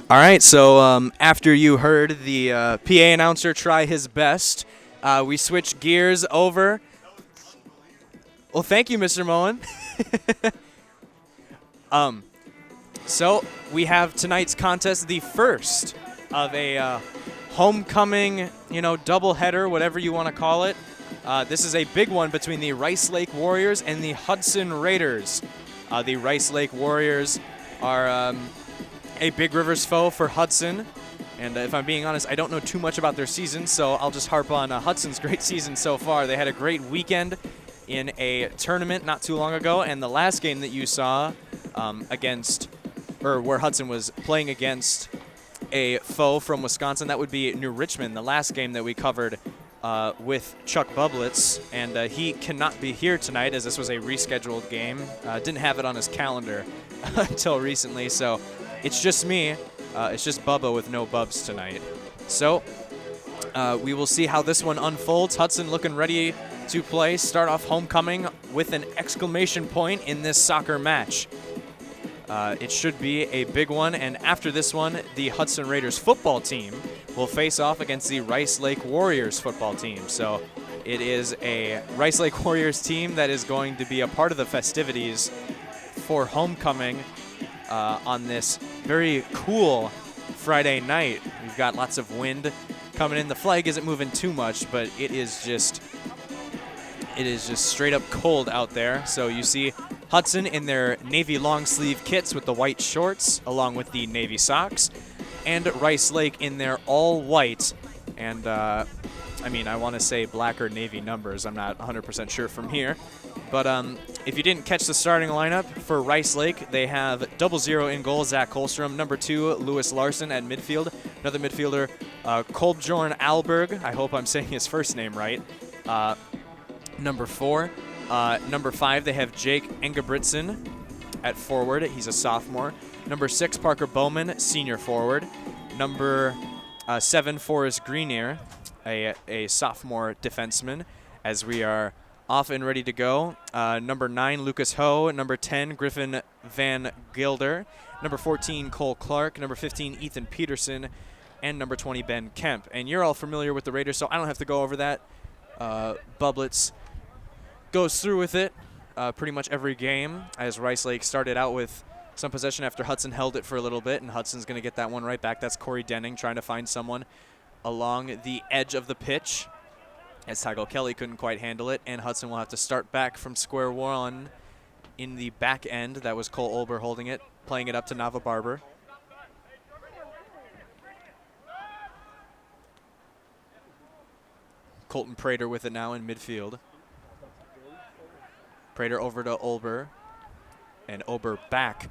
All right, so after you heard the PA announcer try his best, we switch gears over. Well, thank you, Mr. Moen. So we have tonight's contest, the first of a homecoming, doubleheader, whatever you want to call it. This is a big one between the Rice Lake Warriors and the Hudson Raiders. The Rice Lake Warriors are a Big Rivers foe for Hudson. And if I'm being honest, I don't know too much about their season, so I'll just harp on Hudson's great season so far. They had a great weekend in a tournament not too long ago, and the last game that you saw where Hudson was playing against a foe from Wisconsin, that would be New Richmond, the last game that we covered with Chuck Bublitz, and he cannot be here tonight as this was a rescheduled game. Didn't have it on his calendar until recently, so it's just me. It's just Bubba with no Bubs tonight. So we will see how this one unfolds. Hudson looking ready to play. Start off homecoming with an exclamation point in this soccer match. It should be a big one, and after this one, the Hudson Raiders football team will face off against the Rice Lake Warriors football team. So it is a Rice Lake Warriors team that is going to be a part of the festivities for homecoming on this very cool Friday night. We've got lots of wind coming in. The flag isn't moving too much, but it is just straight up cold out there. So you see Hudson in their navy long sleeve kits with the white shorts along with the navy socks, and Rice Lake in their all white and I want to say black or navy numbers. I'm not 100% sure from here. But if you didn't catch the starting lineup for Rice Lake, they have 00 in goal, Zach Kolstrom. Number 2, Lewis Larson at midfield. Another midfielder, Kolbjorn Alberg. I hope I'm saying his first name right. Number 4. Number 5, they have Jake Engebritsen at forward. He's a sophomore. Number 6, Parker Bowman, senior forward. Number 7, Forrest Greenier, a sophomore defenseman, as we are off and ready to go. Number 9, Lucas Ho. Number 10, Griffin Van Gilder. Number 14, Cole Clark. Number 15, Ethan Peterson. And number 20, Ben Kemp. And you're all familiar with the Raiders, so I don't have to go over that. Bublitz goes through with it pretty much every game, as Rice Lake started out with some possession after Hudson held it for a little bit, and Hudson's going to get that one right back. That's Corey Denning trying to find someone along the edge of the pitch, as Tygo Kelly couldn't quite handle it, and Hudson will have to start back from square one in the back end. That was Cole Olber holding it, playing it up to Nava Barber. Colton Prater with it now in midfield. Prater over to Olber, and Olber back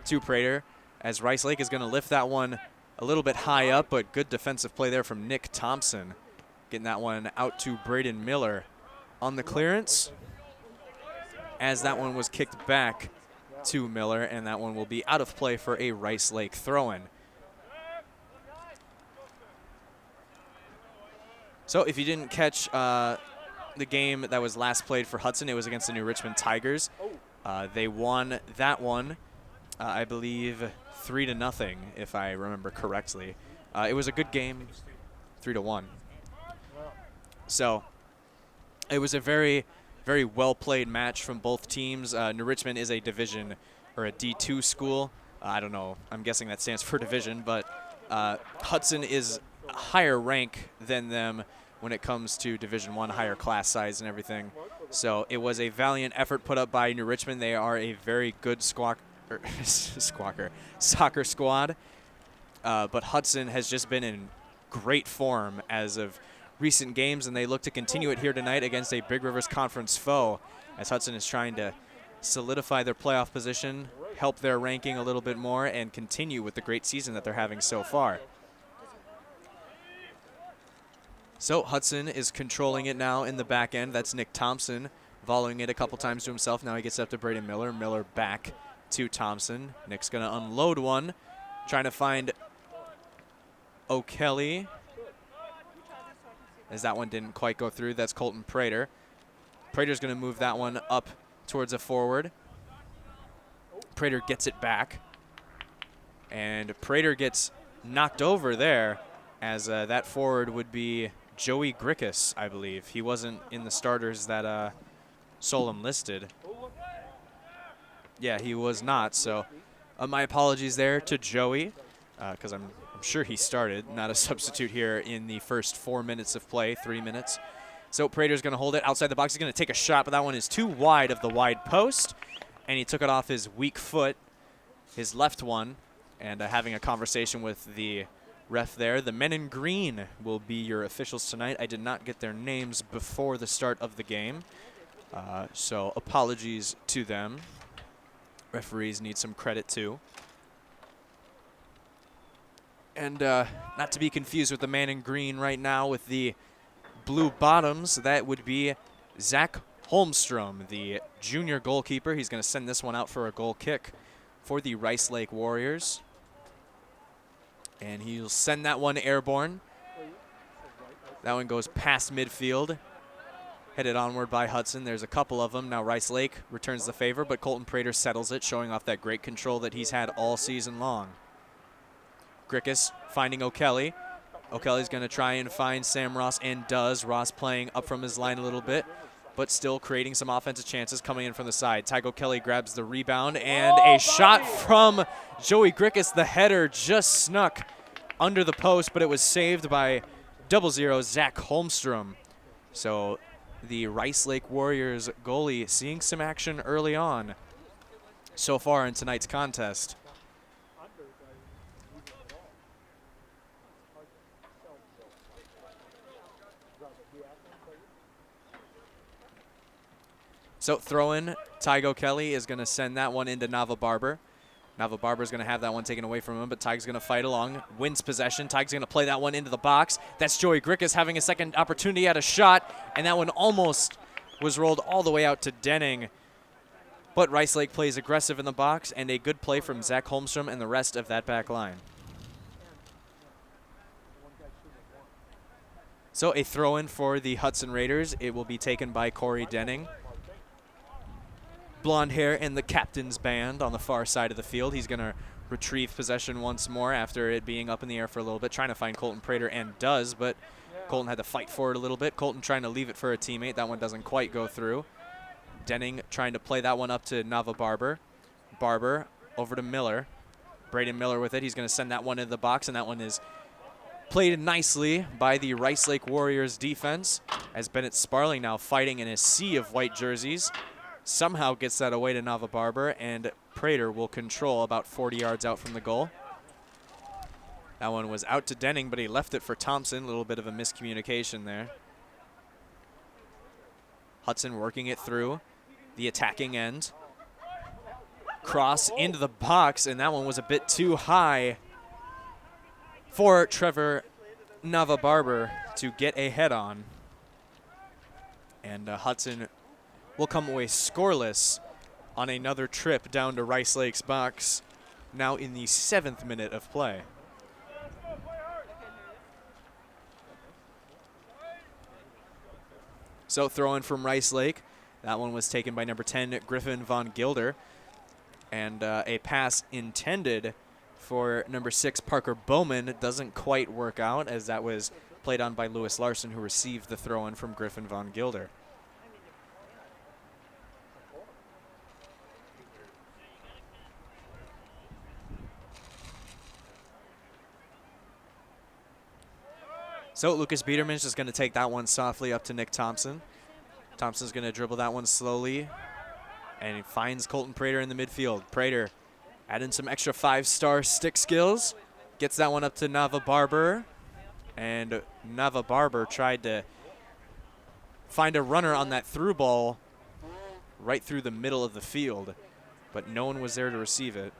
to Prater, as Rice Lake is going to lift that one a little bit high up, but good defensive play there from Nick Thompson. Getting that one out to Braden Miller on the clearance, as that one was kicked back to Miller, and that one will be out of play for a Rice Lake throw-in. So if you didn't catch the game that was last played for Hudson, it was against the New Richmond Tigers. They won that one, I believe, 3-0, if I remember correctly. It was a good game, 3-1. So it was a very, very well-played match from both teams. New Richmond is a division, or a D2 school. I don't know. I'm guessing that stands for division, but Hudson is a higher rank than them when it comes to Division I, higher class size and everything. So it was a valiant effort put up by New Richmond. They are a very good soccer squad. But Hudson has just been in great form as of recent games, and they look to continue it here tonight against a Big Rivers Conference foe, as Hudson is trying to solidify their playoff position, help their ranking a little bit more, and continue with the great season that they're having so far. So Hudson is controlling it now in the back end. That's Nick Thompson volleying it a couple times to himself. Now he gets up to Braden Miller. Miller back to Thompson. Nick's going to unload one, trying to find O'Kelly, as that one didn't quite go through. That's Colton Prater. Prater's going to move that one up towards a forward. Prater gets it back, and Prater gets knocked over there, as that forward would be Joey Grickus, I believe. He wasn't in the starters that Solom listed. Yeah, he was not, so my apologies there to Joey, because I'm sure he started, not a substitute here in the first 4 minutes of play, 3 minutes. So Prater's going to hold it outside the box. He's going to take a shot, but that one is too wide of the wide post, and he took it off his weak foot, his left one, and having a conversation with the ref there. The men in green will be your officials tonight. I did not get their names before the start of the game, so apologies to them. Referees need some credit too. And not to be confused with the man in green right now with the blue bottoms, that would be Zach Holmstrom, the junior goalkeeper. He's going to send this one out for a goal kick for the Rice Lake Warriors. And he'll send that one airborne. That one goes past midfield, headed onward by Hudson. There's a couple of them. Now Rice Lake returns the favor, but Colton Prater settles it, showing off that great control that he's had all season long. Grickus finding O'Kelly. O'Kelly's going to try and find Sam Ross, and does. Ross playing up from his line a little bit, but still creating some offensive chances coming in from the side. Tygo Kelly grabs the rebound, and a shot from Joey Grickus. The header just snuck under the post, but it was saved by 00 Zach Holmstrom. So the Rice Lake Warriors goalie seeing some action early on so far in tonight's contest. So throw-in, Tygo Kelly is going to send that one into Nava Barber. Nava Barber's going to have that one taken away from him, but Tyge's going to fight along, wins possession. Tyge's going to play that one into the box. That's Joey Grickus having a second opportunity at a shot, and that one almost was rolled all the way out to Denning. But Rice Lake plays aggressive in the box, and a good play from Zach Holmstrom and the rest of that back line. So a throw-in for the Hudson Raiders. It will be taken by Corey Denning. Blonde hair and the captain's band on the far side of the field. He's going to retrieve possession once more after it being up in the air for a little bit, trying to find Colton Prater, and does, but Colton had to fight for it a little bit. Colton trying to leave it for a teammate. That one doesn't quite go through. Denning trying to play that one up to Nava Barber. Barber over to Miller. Braden Miller with it. He's going to send that one into the box, and that one is played nicely by the Rice Lake Warriors defense, as Bennett Sparling now fighting in a sea of white jerseys. Somehow gets that away to Nava Barber, and Prater will control about 40 yards out from the goal. That one was out to Denning, but he left it for Thompson. A little bit of a miscommunication there. Hudson working it through the attacking end. Cross into the box, and that one was a bit too high for Trevor Nava Barber to get a head on. And Hudson will come away scoreless on another trip down to Rice Lake's box, now in the 7th minute of play. So throw in from Rice Lake. That one was taken by number 10, Griffin Von Gilder. And a pass intended for number 6, Parker Bowman, doesn't quite work out, as that was played on by Lewis Larson, who received the throw in from Griffin Von Gilder. So Lucas Biederman's just going to take that one softly up to Nick Thompson. Thompson's going to dribble that one slowly, and he finds Colton Prater in the midfield. Prater adding some extra 5-star stick skills. Gets that one up to Nava Barber, and Nava Barber tried to find a runner on that through ball right through the middle of the field, but no one was there to receive it.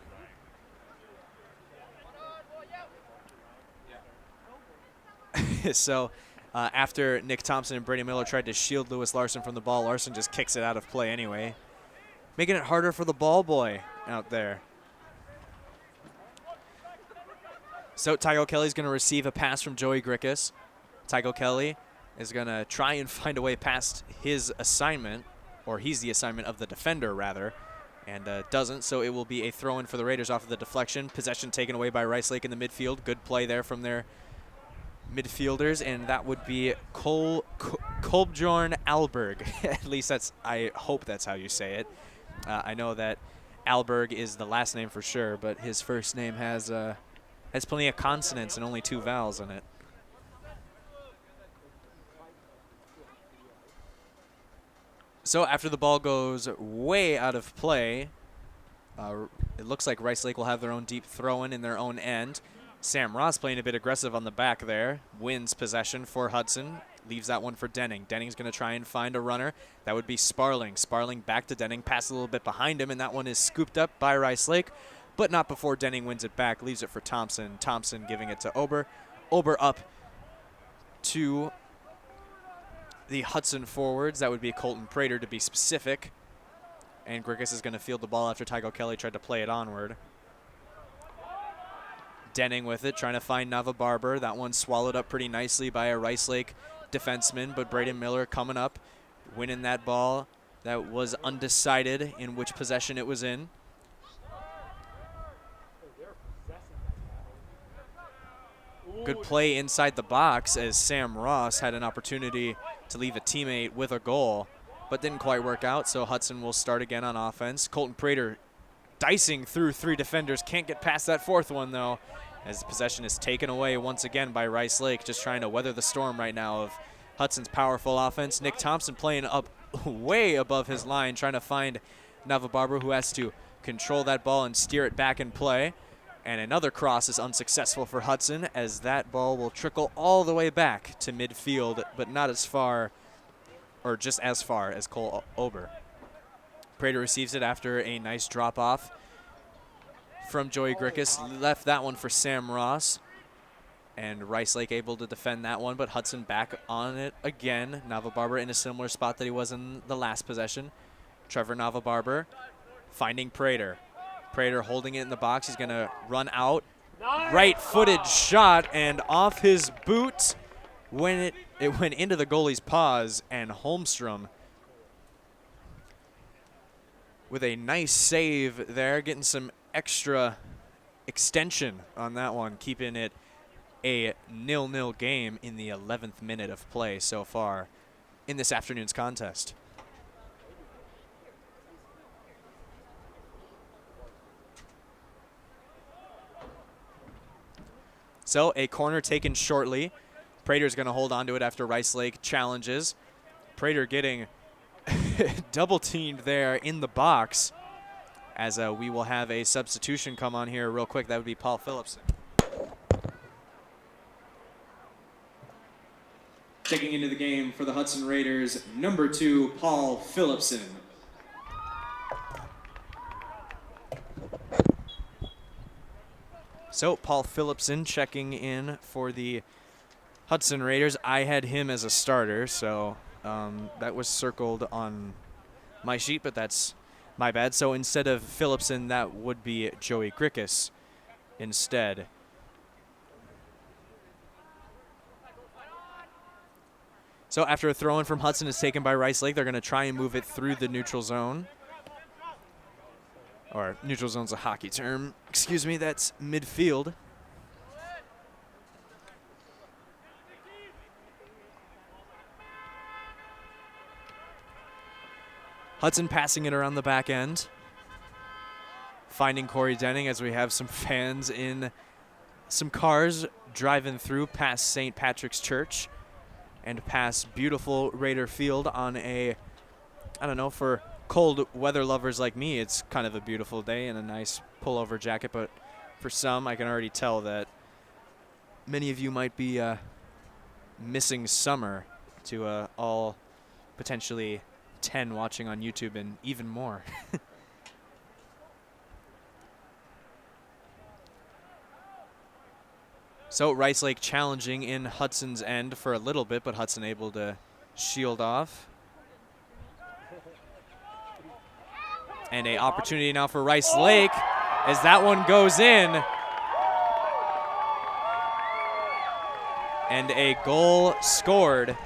So after Nick Thompson and Brady Miller tried to shield Lewis Larson from the ball, Larson just kicks it out of play anyway, making it harder for the ball boy out there. So Tygo Kelly's going to receive a pass from Joey Grickus. Tygo Kelly is going to try and find a way past his assignment, or he's the assignment of the defender, rather, and doesn't, so it will be a throw-in for the Raiders off of the deflection. Possession taken away by Rice Lake in the midfield. Good play there from their midfielders, and that would be Kolbjorn Alberg. At least I hope that's how you say it. I know that Alberg is the last name for sure, but his first name has plenty of consonants and only 2 vowels in it. So after the ball goes way out of play, it looks like Rice Lake will have their own deep throw-in their own end. Sam Ross playing a bit aggressive on the back there, wins possession for Hudson, leaves that one for Denning. Denning's going to try and find a runner. That would be Sparling. Sparling back to Denning, pass a little bit behind him, and that one is scooped up by Rice Lake, but not before Denning wins it back, leaves it for Thompson. Thompson giving it to Ober. Ober up to the Hudson forwards. That would be Colton Prater to be specific. And Grickus is going to field the ball after Tygo Kelly tried to play it onward. Denning with it, trying to find Nava Barber. That one swallowed up pretty nicely by a Rice Lake defenseman, but Braden Miller coming up, winning that ball. That was undecided in which possession it was in. Good play inside the box as Sam Ross had an opportunity to leave a teammate with a goal, but didn't quite work out, so Hudson will start again on offense. Colton Prater dicing through 3 defenders, can't get past that 4th one though, as possession is taken away once again by Rice Lake, just trying to weather the storm right now of Hudson's powerful offense. Nick Thompson playing up way above his line, trying to find Nava Barber, who has to control that ball and steer it back in play. And another cross is unsuccessful for Hudson, as that ball will trickle all the way back to midfield, but not as far, or just as far as Cole Ober. Prater receives it after a nice drop-off from Joey Grickus. Left that one for Sam Ross. And Rice Lake able to defend that one, but Hudson back on it again. Nava Barber in a similar spot that he was in the last possession. Trevor Nava Barber finding Prater. Prater holding it in the box. He's going to run out. Right-footed shot, and off his boot when it went into the goalie's paws, and Holmstrom with a nice save there, getting some extra extension on that one, keeping it a 0-0 game in the 11th minute of play so far in this afternoon's contest. So a corner taken shortly. Prater's going to hold on to it after Rice Lake challenges. Prater getting double teamed there in the box, as we will have a substitution come on here real quick. That would be Paul Phillipson. Checking into the game for the Hudson Raiders, number 2, Paul Phillipson. So Paul Phillipson checking in for the Hudson Raiders. I had him as a starter, so that was circled on my sheet, but that's my bad. So instead of Phillipson, that would be Joey Grickus instead. So after a throw-in from Hudson is taken by Rice Lake, they're going to try and move it through the neutral zone. Or neutral zone's a hockey term. Excuse me, that's midfield. Hudson passing it around the back end. Finding Corey Denning as we have some fans in some cars driving through past St. Patrick's Church and past beautiful Raider Field on a, I don't know, for cold weather lovers like me, it's kind of a beautiful day and a nice pullover jacket, but for some, I can already tell that many of you might be missing summer to all potentially 10 watching on YouTube and even more. So Rice Lake challenging in Hudson's end for a little bit, but Hudson able to shield off. And an opportunity now for Rice Lake as that one goes in. And a goal scored.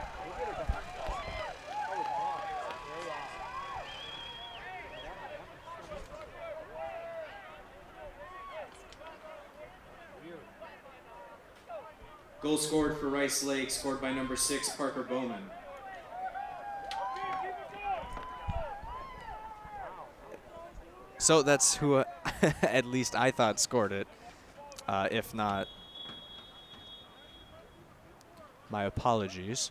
Goal scored for Rice Lake, scored by number 6, Parker Bowman. So that's who, at least I thought, scored it. If not, my apologies.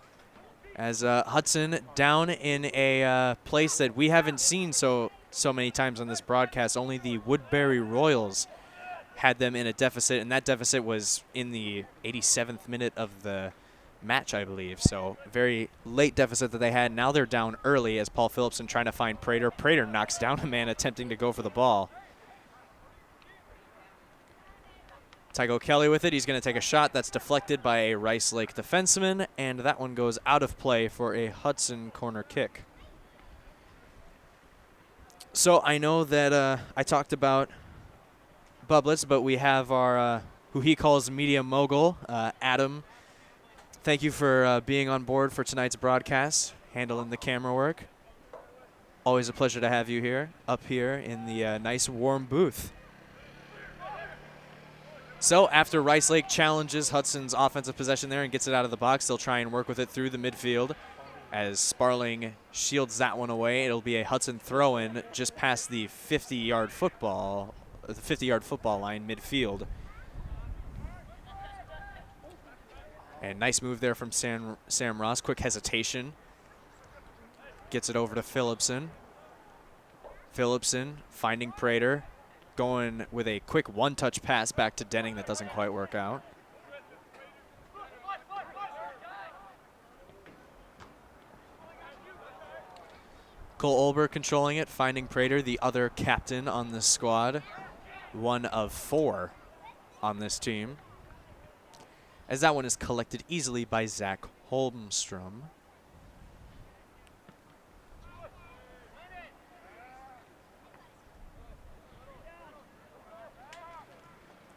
As Hudson down in a place that we haven't seen so many times on this broadcast. Only the Woodbury Royals had them in a deficit, and that deficit was in the 87th minute of the match, I believe. So very late deficit that they had. Now they're down early as Paul Phillipson trying to find Prater. Prater knocks down a man attempting to go for the ball. Tygo Kelly with it. He's going to take a shot. That's deflected by a Rice Lake defenseman, and that one goes out of play for a Hudson corner kick. So I know that I talked about Bublets, but we have our, who he calls media mogul, Adam. Thank you for being on board for tonight's broadcast, handling the camera work. Always a pleasure to have you here, up here in the nice warm booth. So after Rice Lake challenges Hudson's offensive possession there and gets it out of the box, they'll try and work with it through the midfield. As Sparling shields that one away, it'll be a Hudson throw-in just past the 50-yard football line midfield. And nice move there from Sam Ross. Quick hesitation. Gets it over to Phillipson. Phillipson finding Prater. Going with a quick one-touch pass back to Denning that doesn't quite work out. Cole Olber controlling it, finding Prater, the other captain on the squad. One of 4 on this team. As that one is collected easily by Zach Holmstrom.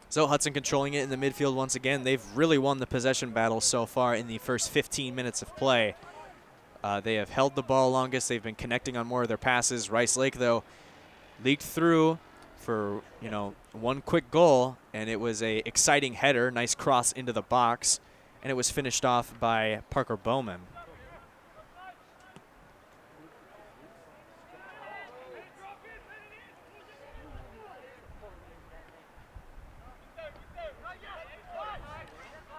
So Hudson controlling it in the midfield once again. They've really won the possession battle so far in the first 15 minutes of play. They have held the ball longest. They've been connecting on more of their passes. Rice Lake, though, leaked through for, one quick goal, and it was a exciting header, nice cross into the box, and it was finished off by Parker Bowman.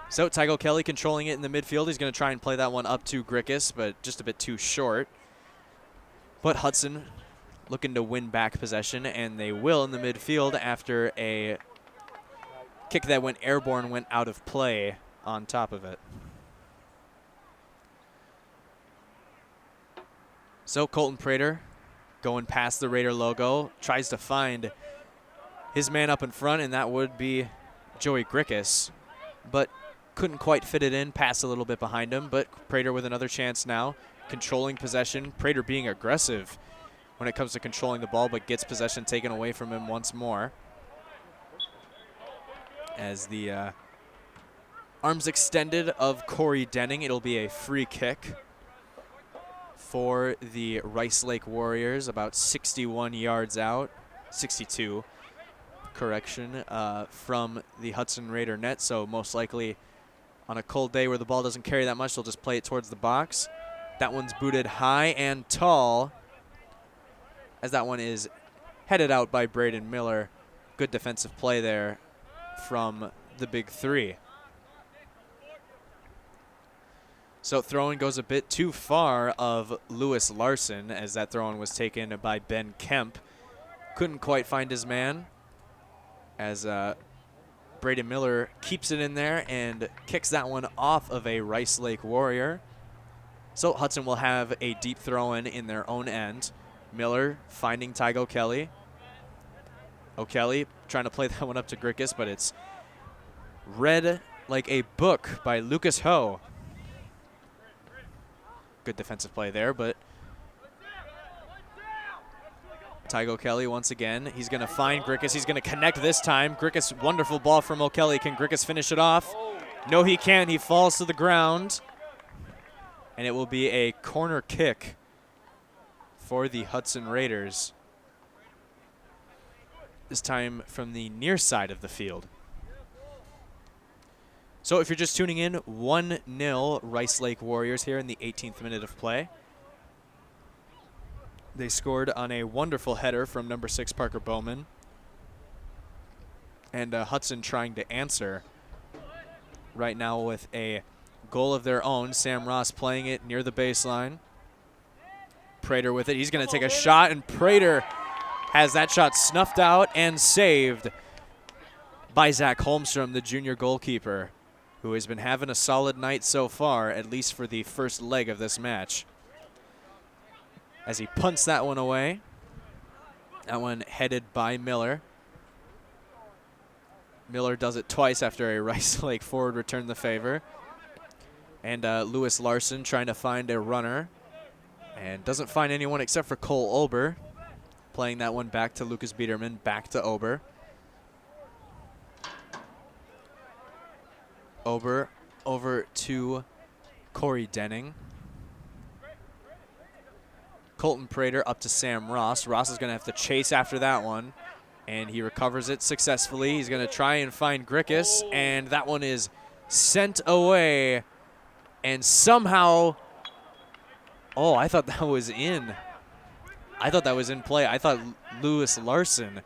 So Tygo Kelly controlling it in the midfield. He's going to try and play that one up to Grickus, but just a bit too short. But Hudson looking to win back possession, and they will in the midfield after a kick that went airborne went out of play on top of it. So Colton Prater going past the Raider logo, tries to find his man up in front, and that would be Joey Grickus, but couldn't quite fit it in, passed a little bit behind him, but Prater with another chance now, controlling possession. Prater being aggressive when it comes to controlling the ball, but gets possession taken away from him once more. As the arms extended of Corey Denning, it'll be a free kick for the Rice Lake Warriors, about 61 yards out, 62, correction, from the Hudson Raider net, so most likely on a cold day where the ball doesn't carry that much, they'll just play it towards the box. That one's booted high and tall, as that one is headed out by Braden Miller. Good defensive play there from the big 3. So throwing goes a bit too far of Lewis Larson, as that throw-in was taken by Ben Kemp. Couldn't quite find his man, as Braden Miller keeps it in there and kicks that one off of a Rice Lake Warrior. So Hudson will have a deep throw-in in their own end. Miller finding Tygo Kelly. O'Kelly trying to play that one up to Grickus, but it's read like a book by Lucas Ho. Good defensive play there, but Tygo Kelly once again. He's going to find Grickus. He's going to connect this time. Grickus, wonderful ball from O'Kelly. Can Grickus finish it off? No, he can't. He falls to the ground. And it will be a corner kick for the Hudson Raiders. This time from the near side of the field. So So if you're just tuning in, 1-0 Rice Lake Warriors here in the 18th minute of play. They scored on a wonderful header from number 6 Parker Bowman. And Hudson trying to answer right now with a goal of their own. Sam Ross playing it near the baseline. Prater with it. He's going to take a shot, and Prater has that shot snuffed out and saved by Zach Holmstrom, the junior goalkeeper, who has been having a solid night so far, at least for the first leg of this match. As he punts that one away. That one headed by Miller. Miller does it twice after a Rice Lake forward returned the favor. And Lewis Larson trying to find a runner. And doesn't find anyone except for Cole Ober. Playing that one back to Lucas Biederman, back to Ober. Ober over to Corey Denning. Colton Prater up to Sam Ross. Ross is going to have to chase after that one. And he recovers it successfully. He's going to try and find Grickus. And that one is sent away. And somehow... Oh, I thought that was in. I thought that was in play. I thought Lewis Larson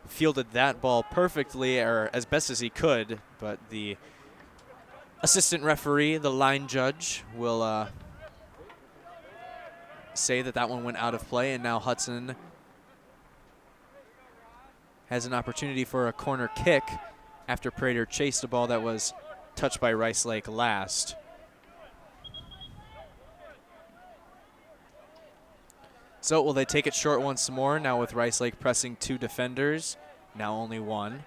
fielded that ball perfectly, or as best as he could. But the assistant referee, the line judge, will say that that one went out of play. And now Hudson has an opportunity for a corner kick after Prater chased a ball that was touched by Rice Lake last. So will they take it short once more, now with Rice Lake pressing 2 defenders, now only 1.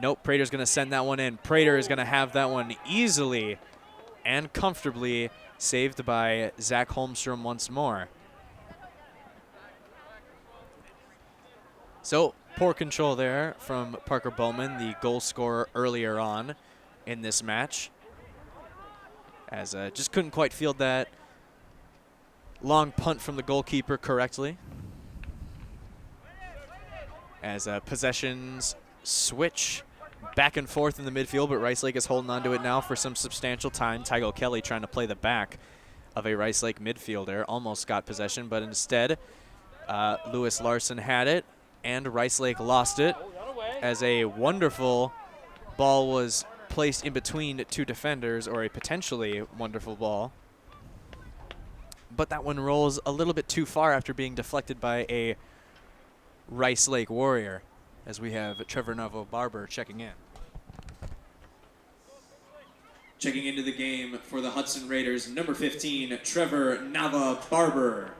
Nope, Prater's going to send that one in. Prater is going to have that one easily and comfortably saved by Zach Holmstrom once more. So poor control there from Parker Bowman, the goal scorer earlier on in this match, as just couldn't quite field that long punt from the goalkeeper correctly. As possessions switch back and forth in the midfield, but Rice Lake is holding on to it now for some substantial time. Tygo Kelly trying to play the back of a Rice Lake midfielder. Almost got possession, but instead Lewis Larson had it, and Rice Lake lost it as a wonderful ball was placed in between 2 defenders, or a potentially wonderful ball. But that one rolls a little bit too far after being deflected by a Rice Lake Warrior, as we have Trevor Navo-Barber checking in. Checking into the game for the Hudson Raiders, number 15, Trevor Nava-Barber.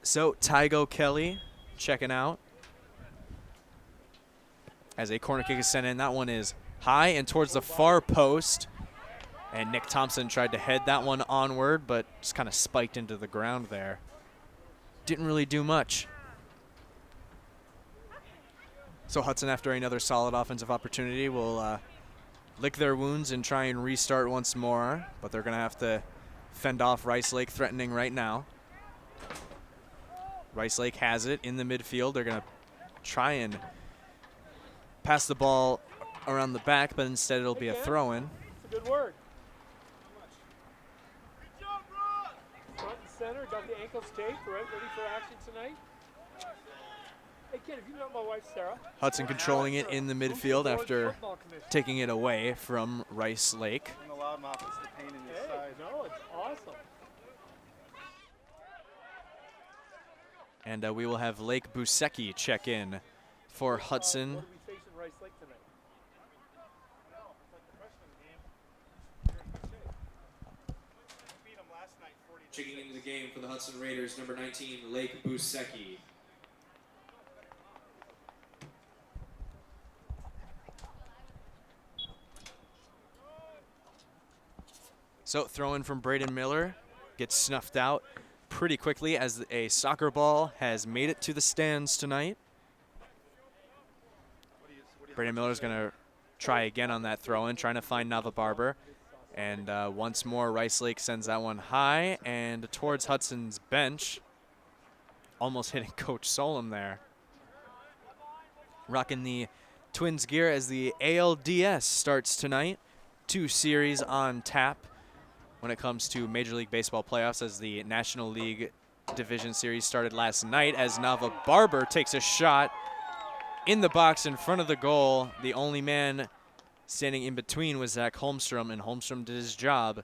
So Tygo Kelly checking out as a corner kick is sent in. That one is high and towards the far post. And Nick Thompson tried to head that one onward, but just kind of spiked into the ground there. Didn't really do much. So Hudson, after another solid offensive opportunity, will lick their wounds and try and restart once more. But they're going to have to fend off Rice Lake threatening right now. Rice Lake has it in the midfield. They're going to try and pass the ball around the back, but instead it'll be a throw-in. Good work. Front and center, got the ankles taped, right? Ready for action tonight? Hey kid, have you met my wife Sarah? Hudson controlling it in the midfield after taking it away from Rice Lake. No, it's awesome. And we will have Lake Busecki check in for Hudson. What are we facing Rice Lake tonight? Checking into the game for the Hudson Raiders, number 19, Lake Busecki. So throw in from Braden Miller, gets snuffed out pretty quickly as a soccer ball has made it to the stands tonight. Braden Miller's going to try again on that throw in, trying to find Nava-Barber. And once more, Rice Lake sends that one high and towards Hudson's bench. Almost hitting Coach Solom there. rocking the Twins gear as the ALDS starts tonight. 2 series on tap when it comes to Major League Baseball playoffs, as the National League Division Series started last night, as Nava Barber takes a shot in the box in front of the goal. The only man standing in between was Zach Holmstrom, and Holmstrom did his job,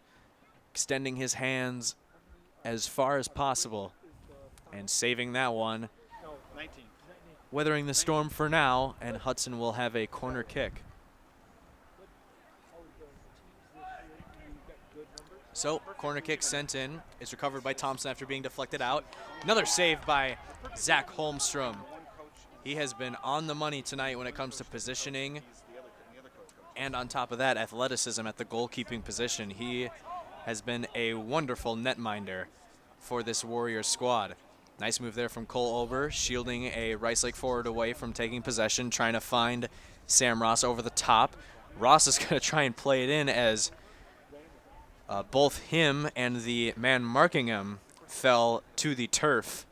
extending his hands as far as possible and saving that one. 19. Weathering the storm for now, and Hudson will have a corner kick. So, corner kick sent in. Is recovered by Thompson after being deflected out. Another save by Zach Holmstrom. He has been on the money tonight when it comes to positioning, and on top of that, athleticism at the goalkeeping position. He has been a wonderful netminder for this Warriors squad. Nice move there from Cole Ober, shielding a Rice Lake forward away from taking possession, trying to find Sam Ross over the top. Ross is going to try and play it in, as both him and the man marking him fell to the turf.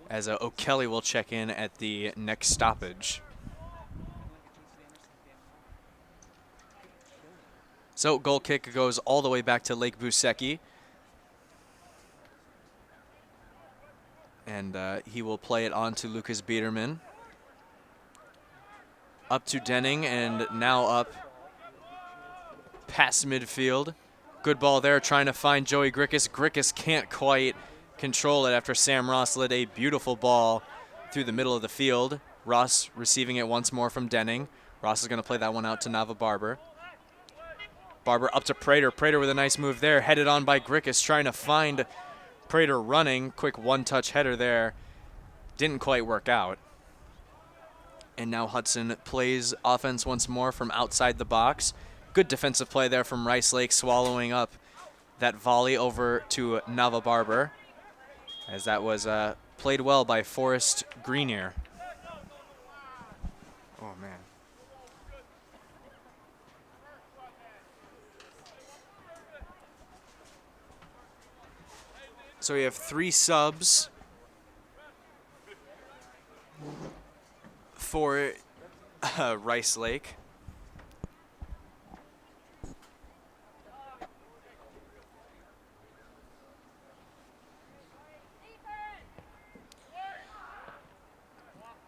As O'Kelly will check in at the next stoppage. So goal kick goes all the way back to Lake Busecki. And he will play it on to Lucas Biederman. Up to Denning, and now up past midfield. Good ball there, trying to find Joey Grickus. Grickus can't quite control it after Sam Ross led a beautiful ball through the middle of the field. Ross receiving it once more from Denning. Ross is going to play that one out to Nava Barber. Barber up to Prater. Prater with a nice move there, headed on by Grickus, trying to find Prater running. Quick one-touch header there. Didn't quite work out. And now Hudson plays offense once more from outside the box. Good defensive play there from Rice Lake, swallowing up that volley over to Nava Barber, as that was played well by Forrest Greenier. Oh, man. So we have 3 subs for Rice Lake.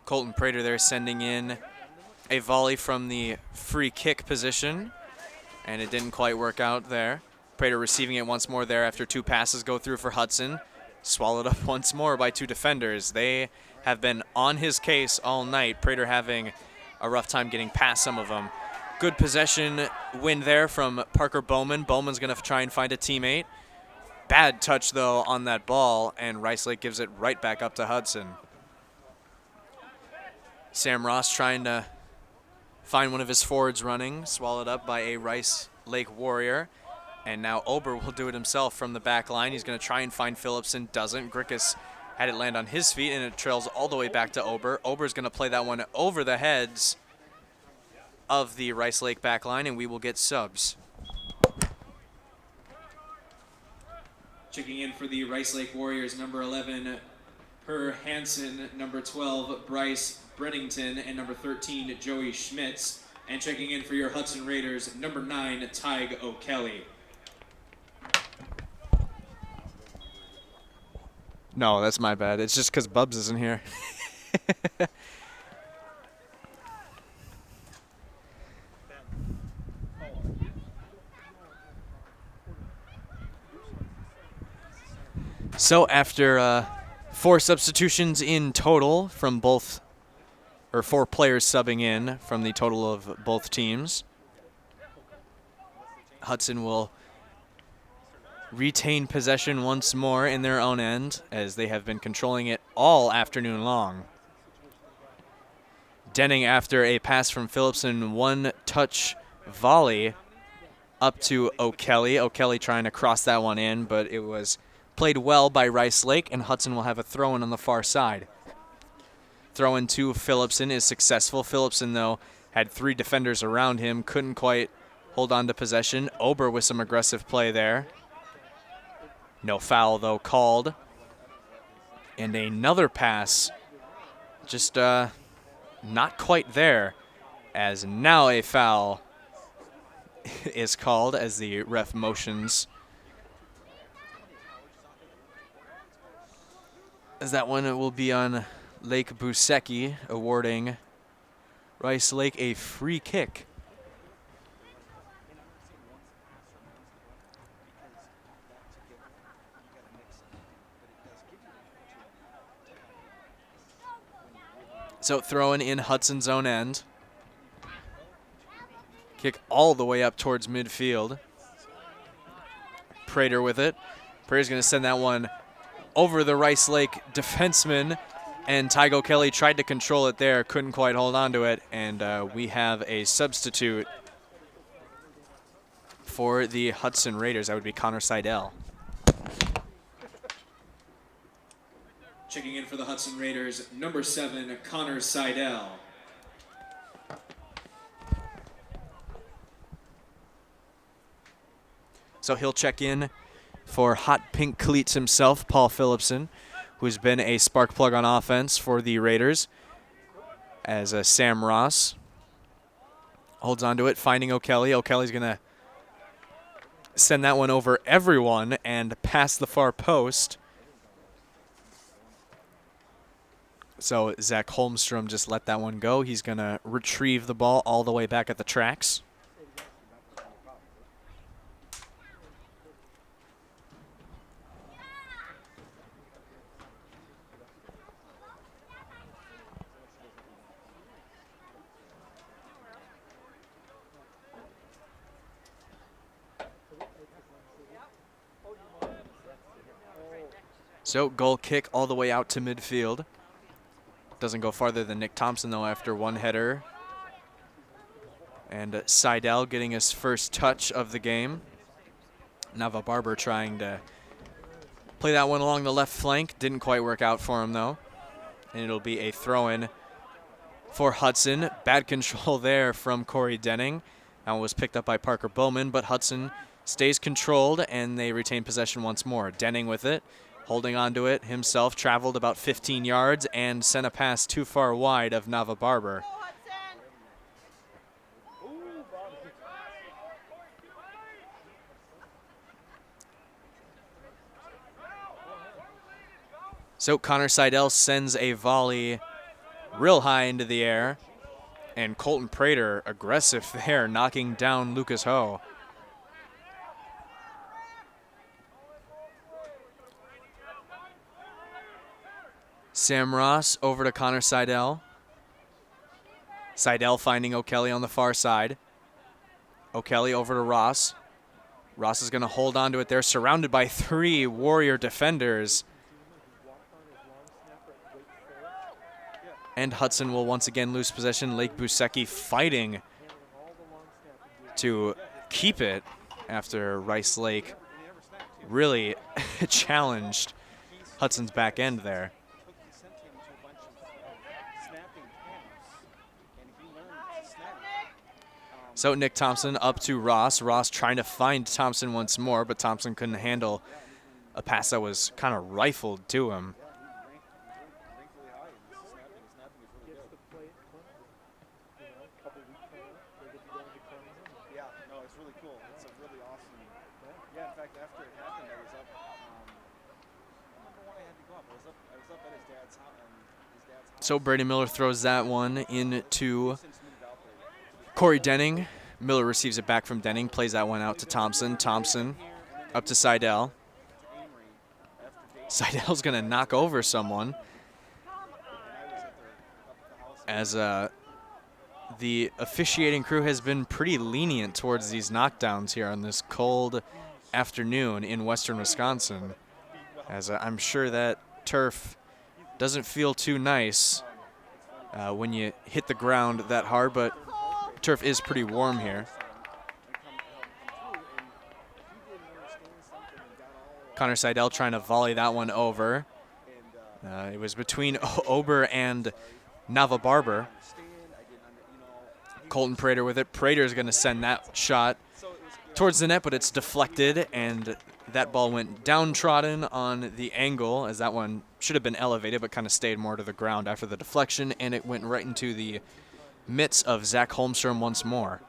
Colton Prater there sending in a volley from the free kick position, and it didn't quite work out there. Prater receiving it once more there after 2 passes go through for Hudson. Swallowed up once more by 2 defenders. They have been on his case all night. Prater having a rough time getting past some of them. Good possession win there from Parker Bowman. Bowman's going to try and find a teammate. Bad touch, though, on that ball, and Rice Lake gives it right back up to Hudson. Sam Ross trying to find one of his forwards running, swallowed up by a Rice Lake Warrior. And now Ober will do it himself from the back line. He's going to try and find Phillipson, doesn't. Grickus had it land on his feet, and it trails all the way back to Ober. Ober's going to play that one over the heads of the Rice Lake back line, and we will get subs. Checking in for the Rice Lake Warriors, number 11, Per Hansen, number 12, Bryce Brennington, and number 13, Joey Schmitz. And checking in for your Hudson Raiders, number 9, Tyg O'Kelly. No, that's my bad. It's just because Bubs isn't here. So after 4 substitutions in total from both, or 4 players subbing in from the total of both teams, Hudson will retain possession once more in their own end, as they have been controlling it all afternoon long. Denning, after a pass from Phillipson, one-touch volley up to O'Kelly. O'Kelly trying to cross that one in, but it was played well by Rice Lake, and Hudson will have a throw-in on the far side. Throw-in to Phillipson is successful. Phillipson, though, had 3 defenders around him, couldn't quite hold on to possession. Ober with some aggressive play there. No foul, though, called. And another pass, just not quite there, as now a foul is called as the ref motions. As that one will be on Lake Busecki, awarding Rice Lake a free kick. So throwing in Hudson's own end. Kick all the way up towards midfield. Prater with it. Prater's going to send that one over the Rice Lake defenseman, and Tygo Kelly tried to control it there, couldn't quite hold on to it, and we have a substitute for the Hudson Raiders. That would be Connor Seidel. Checking in for the Hudson Raiders, number 7, Connor Seidel. So he'll check in for Hot Pink Cleats himself, Paul Phillipson, who's been a spark plug on offense for the Raiders, as Sam Ross holds on to it, finding O'Kelly. O'Kelly's going to send that one over everyone and past the far post. So Zach Holmstrom just let that one go. He's going to retrieve the ball all the way back at the tracks. So goal kick all the way out to midfield. Doesn't go farther than Nick Thompson, though, after one header. And Seidel getting his first touch of the game. Nava Barber trying to play that one along the left flank. Didn't quite work out for him, though. And it'll be a throw-in for Hudson. Bad control there from Corey Denning. That one was picked up by Parker Bowman, but Hudson stays controlled, and they retain possession once more. Denning with it. Holding on to it himself, traveled about 15 yards and sent a pass too far wide of Nava Barber. So Connor Seidel sends a volley real high into the air, and Colton Prater aggressive there, knocking down Lucas Ho. Sam Ross over to Connor Seidel. Seidel finding O'Kelly on the far side. O'Kelly over to Ross. Ross is going to hold on to it there, surrounded by 3 Warrior defenders. And Hudson will once again lose possession. Lake Busecki fighting to keep it after Rice Lake really challenged Hudson's back end there. So Nick Thompson up to Ross. Ross trying to find Thompson once more, but Thompson couldn't handle a pass that was kind of rifled to him. So Brady Miller throws that one into Corey Denning. Miller receives it back from Denning, plays that one out to Thompson. Thompson up to Seidel. Seidel's going to knock over someone, as the officiating crew has been pretty lenient towards these knockdowns here on this cold afternoon in western Wisconsin, as I'm sure that turf doesn't feel too nice when you hit the ground that hard, but turf is pretty warm here. Connor Seidel trying to volley that one over. It was between Ober and Nava Barber. Colton Prater with it. Prater's going to send that shot towards the net, but it's deflected, and that ball went downtrodden on the angle, as that one should have been elevated but kind of stayed more to the ground after the deflection, and it went right into the mitts of Zach Holmstrom once more.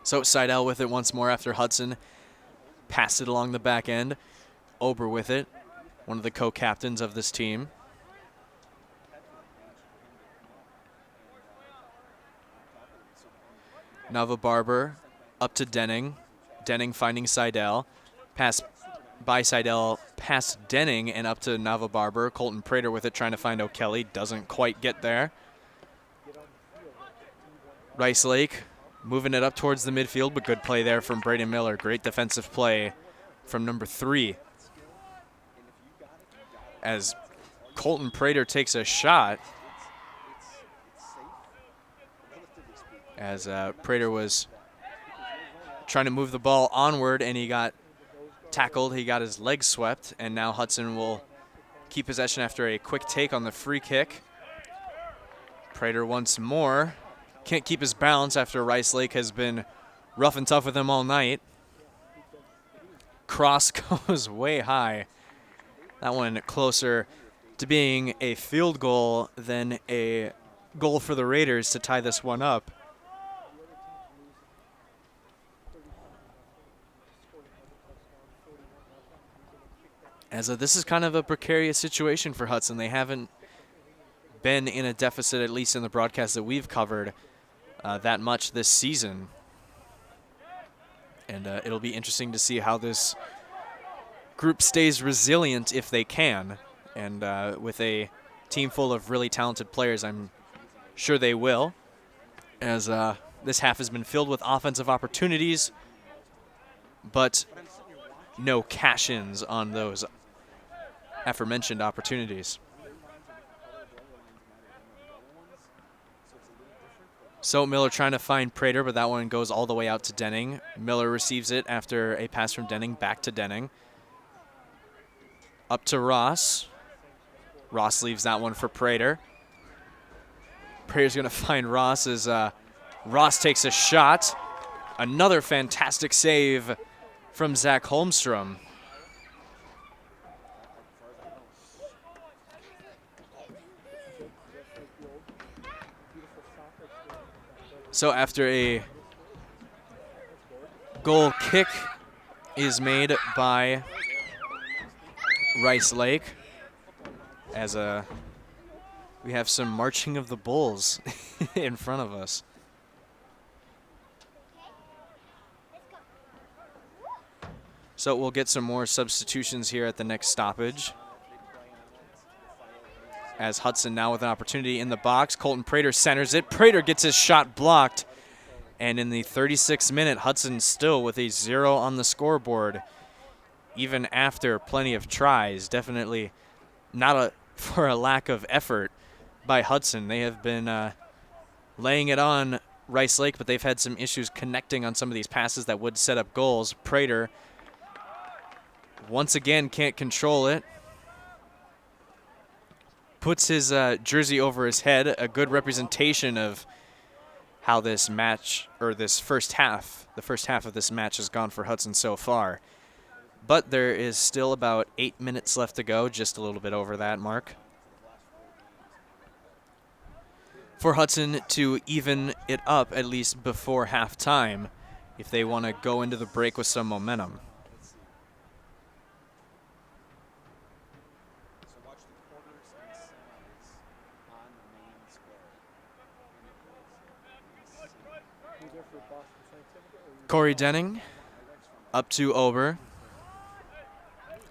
So Seidel with it once more after Hudson passed it along the back end. Ober with it, one of the co-captains of this team. Nava Barber up to Denning. Denning finding Seidel. Pass by Seidel past Denning and up to Nava Barber. Colton Prater with it trying to find O'Kelly. Doesn't quite get there. Rice Lake moving it up towards the midfield, but good play there from Braden Miller. Great defensive play from number 3. As Colton Prater takes a shot, as Prater was trying to move the ball onward and he got tackled, he got his leg swept, and now Hudson will keep possession after a quick take on the free kick. Prater once more. Can't keep his balance after Rice Lake has been rough and tough with him all night. Cross goes way high. That one closer to being a field goal than a goal for the Raiders to tie this one up. As this is kind of a precarious situation for Hudson. They haven't been in a deficit, at least in the broadcast that we've covered, that much this season. And it'll be interesting to see how this group stays resilient if they can. And with a team full of really talented players, I'm sure they will. As this half has been filled with offensive opportunities, but no cash-ins on those aforementioned opportunities. So Miller trying to find Prater, but that one goes all the way out to Denning. Miller receives it after a pass from Denning, back to Denning. Up to Ross. Ross leaves that one for Prater. Prater's going to find Ross as Ross takes a shot. Another fantastic save from Zach Holmstrom. So after a goal kick is made by Rice Lake, as we have some marching of the bulls in front of us. So we'll get some more substitutions here at the next stoppage. As Hudson now with an opportunity in the box. Colton Prater centers it. Prater gets his shot blocked. And in the 36th minute, Hudson still with a 0 on the scoreboard. Even after plenty of tries. Definitely not for a lack of effort by Hudson. They have been laying it on Rice Lake, but they've had some issues connecting on some of these passes that would set up goals. Prater once again can't control it. Puts his jersey over his head, a good representation of how this match, or this first half, the first half of this match has gone for Hudson so far. But there is still about 8 minutes left to go, just a little bit over that mark, for Hudson to even it up at least before halftime if they want to go into the break with some momentum. Corey Denning up to Ober.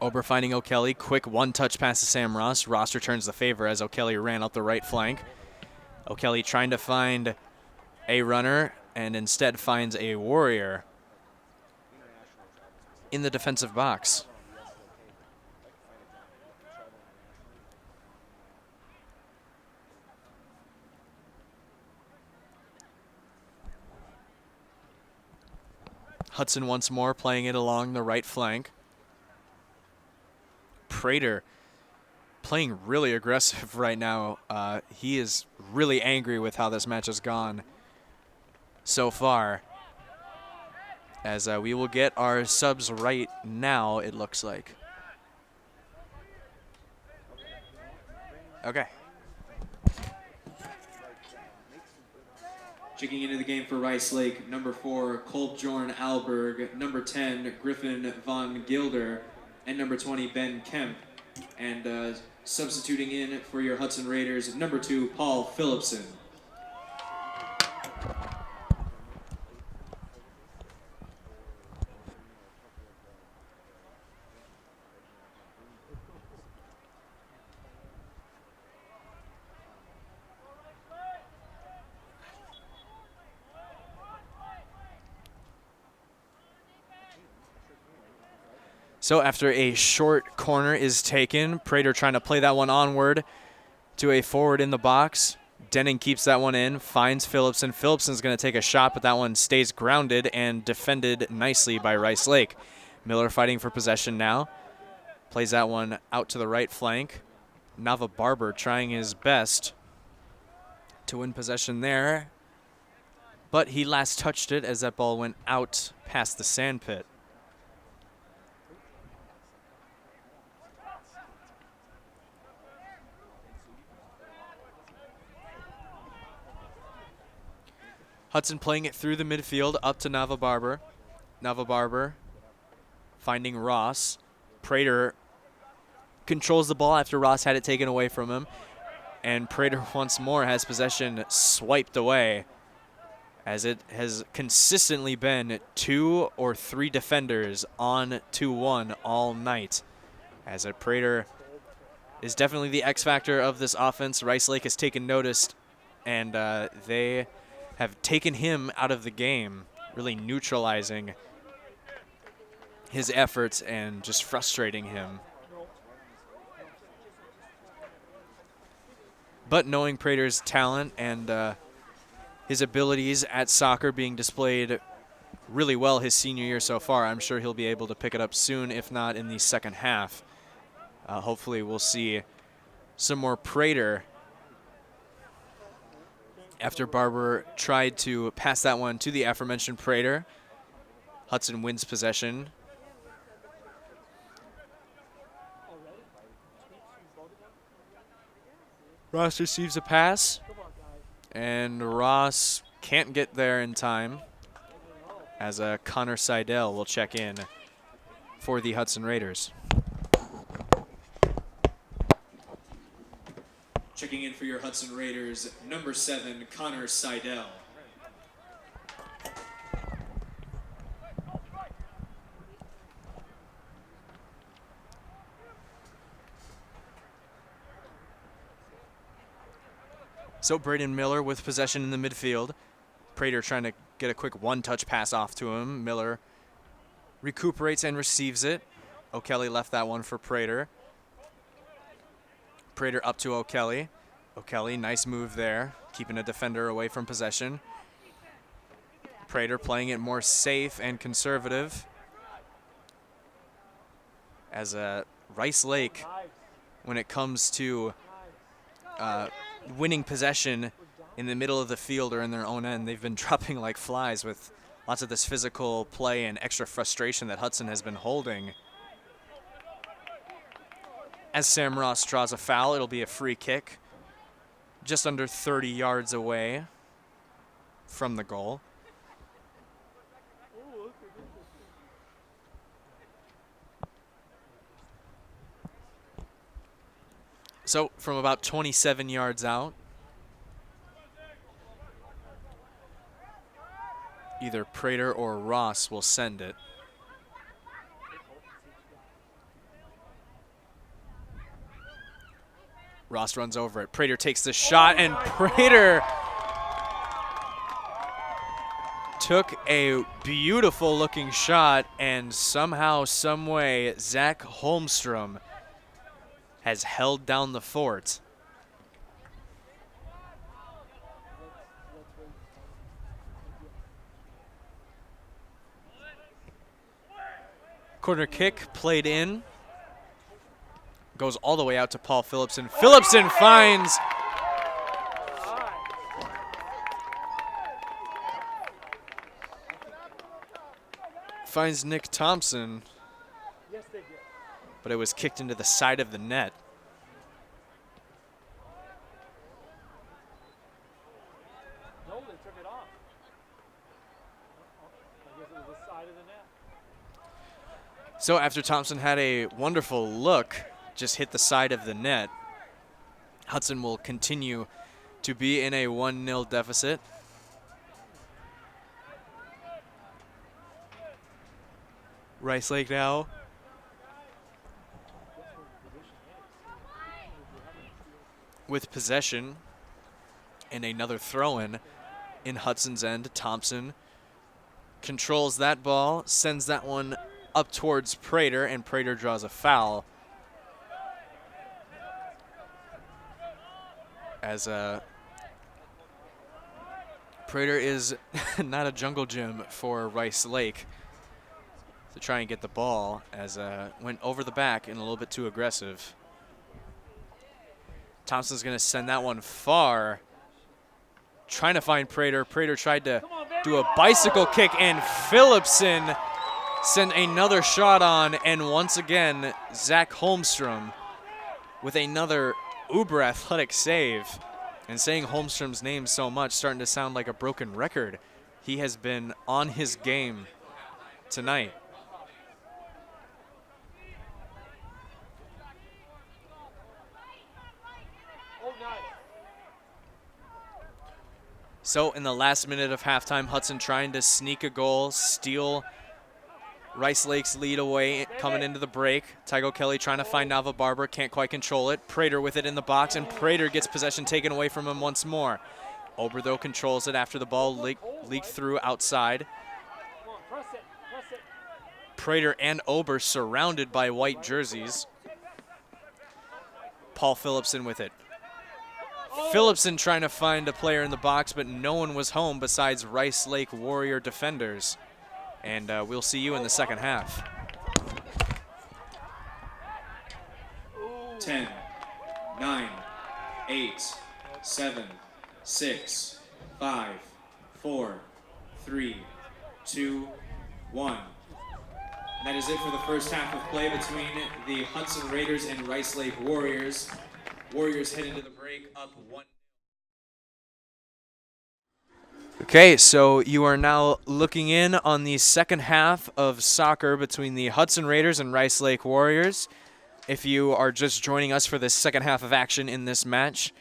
Ober finding O'Kelly. Quick one-touch pass to Sam Ross. Ross returns the favor as O'Kelly ran up the right flank. O'Kelly trying to find a runner and instead finds a Warrior in the defensive box. Hudson once more playing it along the right flank. Prater playing really aggressive right now. He is really angry with how this match has gone so far. As we will get our subs right now, it looks like. Okay. Checking into the game for Rice Lake, number 4, Kolbjorn Alberg, number 10, Griffin von Gilder, and number 20, Ben Kemp. And substituting in for your Hudson Raiders, number 2, Paul Phillipson. So after a short corner is taken, Prater trying to play that one onward to a forward in the box. Denning keeps that one in, finds Phillipson. Phillipson's going to take a shot, but that one stays grounded and defended nicely by Rice Lake. Miller fighting for possession now. Plays that one out to the right flank. Nava Barber trying his best to win possession there, but he last touched it as that ball went out past the sand pit. Hudson playing it through the midfield up to Nava Barber. Nava Barber finding Ross. Prater controls the ball after Ross had it taken away from him. And Prater once more has possession swiped away, as it has consistently been 2 or 3 defenders on 2-1 all night. As Prater is definitely the X factor of this offense. Rice Lake has taken notice, and they have taken him out of the game, really neutralizing his efforts and just frustrating him. But knowing Prater's talent and his abilities at soccer being displayed really well his senior year so far, I'm sure he'll be able to pick it up soon, if not in the second half. Hopefully we'll see some more Prater after Barber tried to pass that one to the aforementioned Prater. Hudson wins possession. Ross receives a pass, and Ross can't get there in time, as Connor Seidel will check in for the Hudson Raiders. Checking in for your Hudson Raiders, number 7, Connor Seidel. So Braden Miller with possession in the midfield. Prater trying to get a quick one-touch pass off to him. Miller recuperates and receives it. O'Kelly left that one for Prater. Prater up to O'Kelly. O'Kelly, nice move there, keeping a defender away from possession. Prater playing it more safe and conservative. As Rice Lake, when it comes to winning possession in the middle of the field or in their own end, they've been dropping like flies with lots of this physical play and extra frustration that Hudson has been holding. As Sam Ross draws a foul, it'll be a free kick just under 30 yards away from the goal. So from about 27 yards out, either Prater or Ross will send it. Ross runs over it. Prater takes the shot, and Prater took a beautiful looking shot, and somehow, some way, Zach Holmstrom has held down the fort. Corner kick played in. Goes all the way out to Paul Phillipson. Phillipson finds Nick Thompson, Yes, they did. but it was kicked into the side of the net. No, they took it off. I guess it was the side of the net. So after Thompson had a wonderful look, just hit the side of the net, Hudson will continue to be in a 1-0 deficit. Rice Lake now with possession and another throw-in in Hudson's end. Thompson controls that ball, sends that one up towards Prater, and Prater draws a foul. As Prater is not a jungle gym for Rice Lake to try and get the ball, as went over the back and a little bit too aggressive. Thompson's going to send that one far, trying to find Prater. Prater tried to do a bicycle kick, and Phillipson sent another shot on, and once again, Zach Holmstrom with another uber athletic save. And saying Holmstrom's name so much, starting to sound like a broken record. He has been on his game tonight. So in the last minute of halftime, Hudson trying to sneak a goal, steal Rice Lake's lead away coming into the break. Tygo Kelly trying to find Nava Barber, can't quite control it. Prater with it in the box, and Prater gets possession taken away from him once more. Ober, though, controls it after the ball leaked through outside. Prater and Ober surrounded by white jerseys. Paul Phillipson with it. Phillipson trying to find a player in the box, but no one was home besides Rice Lake Warrior defenders. And we'll see you in the second half. 10, 9, 8, 7, 6, 5, 4, 3, 2, 1. And that is it for the first half of play between the Hudson Raiders and Rice Lake Warriors. Warriors head into the break up 1. Okay, so you are now looking in on the second half of soccer between the Hudson Raiders and Rice Lake Warriors. If you are just joining us for the second half of action in this match,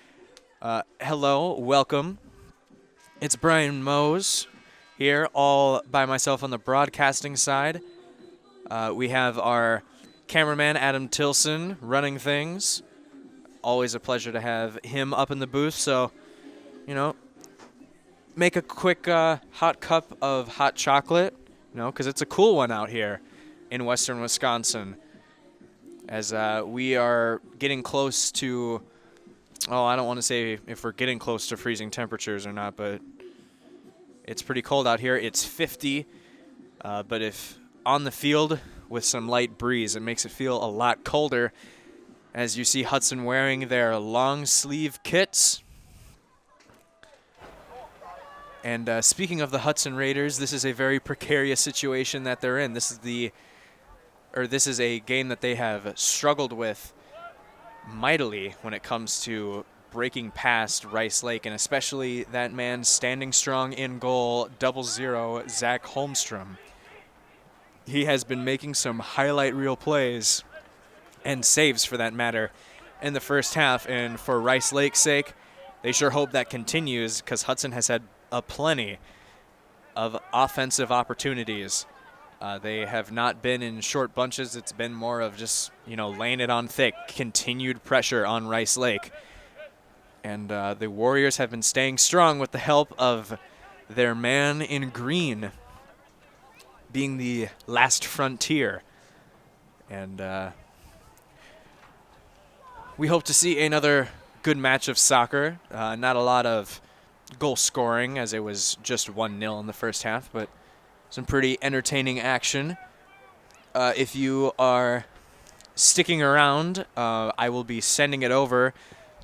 hello, welcome. It's Brian Mose here, all by myself on the broadcasting side. We have our cameraman, Adam Tilson, running things. Always a pleasure to have him up in the booth, so, you know, make a quick hot cup of hot chocolate, you know, because it's a cool one out here in western Wisconsin. As we are getting close to, oh, I don't want to say if we're getting close to freezing temperatures or not, but it's pretty cold out here. It's 50, but if on the field with some light breeze, it makes it feel a lot colder. As you see Hudson wearing their long sleeve kits. And speaking of the Hudson Raiders, this is a very precarious situation that they're in. This is a game that they have struggled with mightily when it comes to breaking past Rice Lake, and especially that man standing strong in goal, 00, Zach Holmstrom. He has been making some highlight reel plays, and saves for that matter, in the first half. And for Rice Lake's sake, they sure hope that continues, because Hudson has had a plenty of offensive opportunities. They have not been in short bunches. It's been more of just, you know, laying it on thick, continued pressure on Rice Lake. And the Warriors have been staying strong with the help of their man in green, being the last frontier. And we hope to see another good match of soccer. Not a lot of goal scoring, as it was just 1-0 in the first half, but some pretty entertaining action. if you are sticking around, I will be sending it over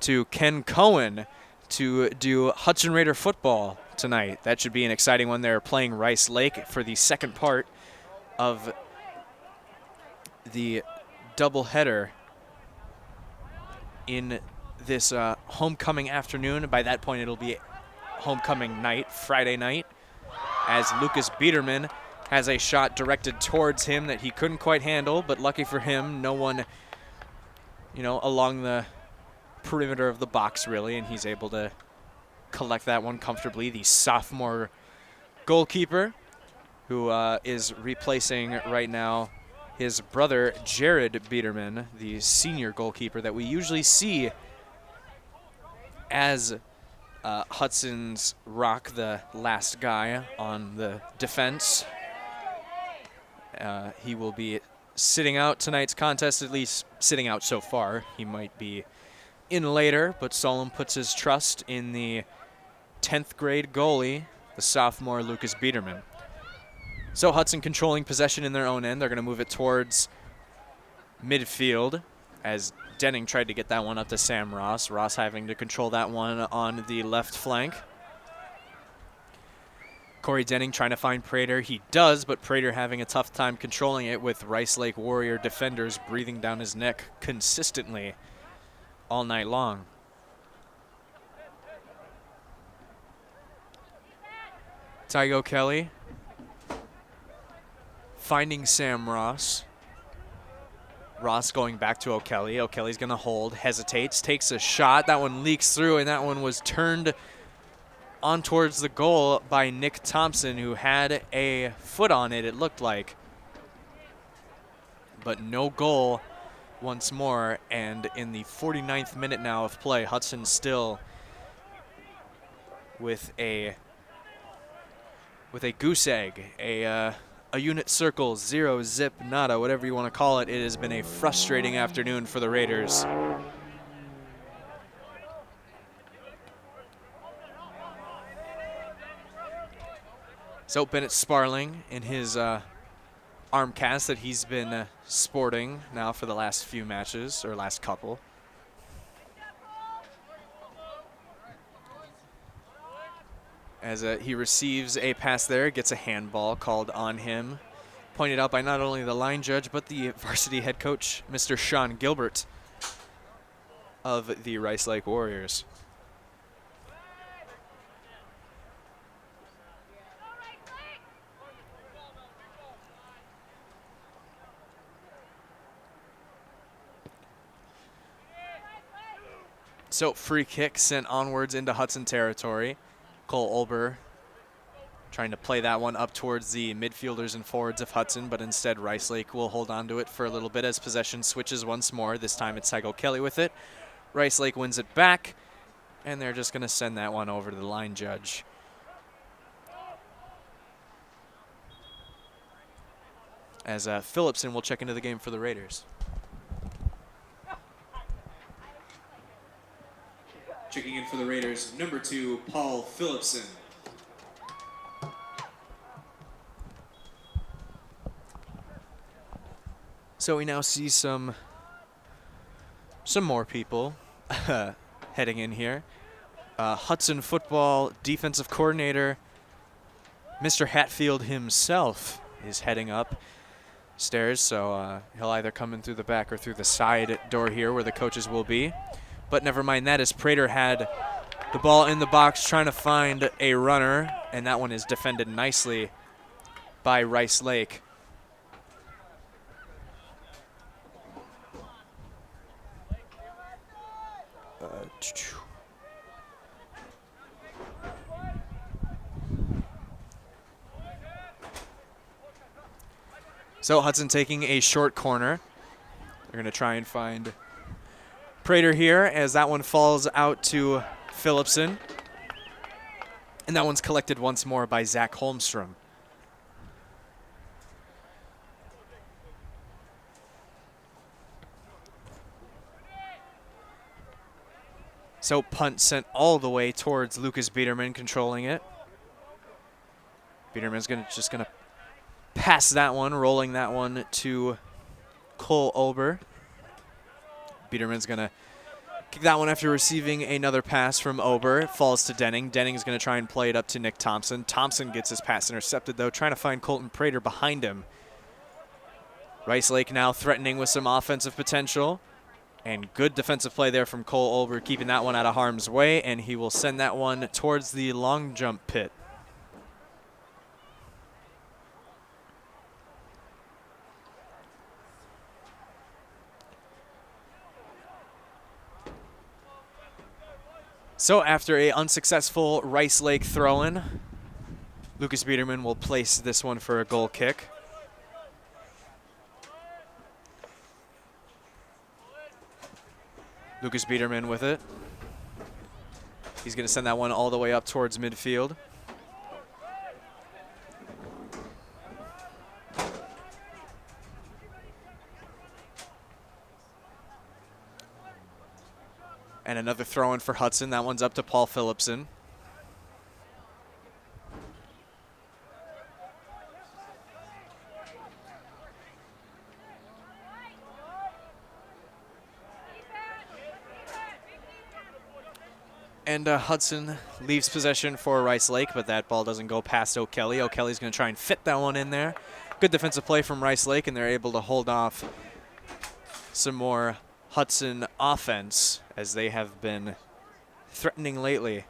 to Ken Cohen to do Hudson Raider football tonight. That should be an exciting one. They're playing Rice Lake for the second part of the doubleheader in this homecoming afternoon. By that point, it'll be homecoming night, Friday night, as Lucas Biederman has a shot directed towards him that he couldn't quite handle, but lucky for him, no one, along the perimeter of the box, really, and he's able to collect that one comfortably. The sophomore goalkeeper, who is replacing right now his brother, Jared Biederman, the senior goalkeeper that we usually see as Hudson's rock, the last guy on the defense. He will be sitting out tonight's contest, at least sitting out so far. He might be in later, but Solom puts his trust in the 10th grade goalie, the sophomore Lucas Biederman. So Hudson controlling possession in their own end. They're going to move it towards midfield as Denning tried to get that one up to Sam Ross. Ross having to control that one on the left flank. Corey Denning trying to find Prater. He does, but Prater having a tough time controlling it with Rice Lake Warrior defenders breathing down his neck consistently all night long. Tygo Kelly finding Sam Ross. Ross going back to O'Kelly. O'Kelly's going to hold, hesitates, takes a shot. That one leaks through, and that one was turned on towards the goal by Nick Thompson, who had a foot on it, it looked like. But no goal once more, and in the 49th minute now of play, Hudson still with a goose egg, a unit circle, zero, zip, nada, whatever you want to call it. It has been a frustrating afternoon for the Raiders. So Bennett Sparling in his arm cast that he's been sporting now for the last few matches, or last couple. As he receives a pass there, gets a handball called on him. Pointed out by not only the line judge, but the varsity head coach, Mr. Sean Gilbert of the Rice Lake Warriors. So free kick sent onwards into Hudson territory. Cole Olber trying to play that one up towards the midfielders and forwards of Hudson, but instead Rice Lake will hold on to it for a little bit as possession switches once more. This time it's Tygo Kelly with it. Rice Lake wins it back, and they're just going to send that one over to the line judge. As Phillipson will check into the game for the Raiders. Checking in for the Raiders, number 2, Paul Phillipson. So we now see some more people heading in here. Hudson football defensive coordinator, Mr. Hatfield himself, is heading up stairs, so he'll either come in through the back or through the side door here where the coaches will be. But never mind that, as Prater had the ball in the box trying to find a runner, and that one is defended nicely by Rice Lake. So Hudson taking a short corner. They're going to try and find Prater here as that one falls out to Phillipson. And that one's collected once more by Zach Holmstrom. So punt sent all the way towards Lucas Biederman controlling it. Biederman's just gonna pass that one, rolling that one to Cole Ober. Biederman's going to kick that one after receiving another pass from Ober. It falls to Denning. Denning's going to try and play it up to Nick Thompson. Thompson gets his pass intercepted, though, trying to find Colton Prater behind him. Rice Lake now threatening with some offensive potential. And good defensive play there from Cole Ober, keeping that one out of harm's way, and he will send that one towards the long jump pit. So after a unsuccessful Rice Lake throw-in, Lucas Biederman will place this one for a goal kick. Lucas Biederman with it. He's going to send that one all the way up towards midfield. And another throw-in for Hudson. That one's up to Paul Phillipson. And Hudson leaves possession for Rice Lake, but that ball doesn't go past O'Kelly. O'Kelly's going to try and fit that one in there. Good defensive play from Rice Lake, and they're able to hold off some more Hudson offense as they have been threatening lately.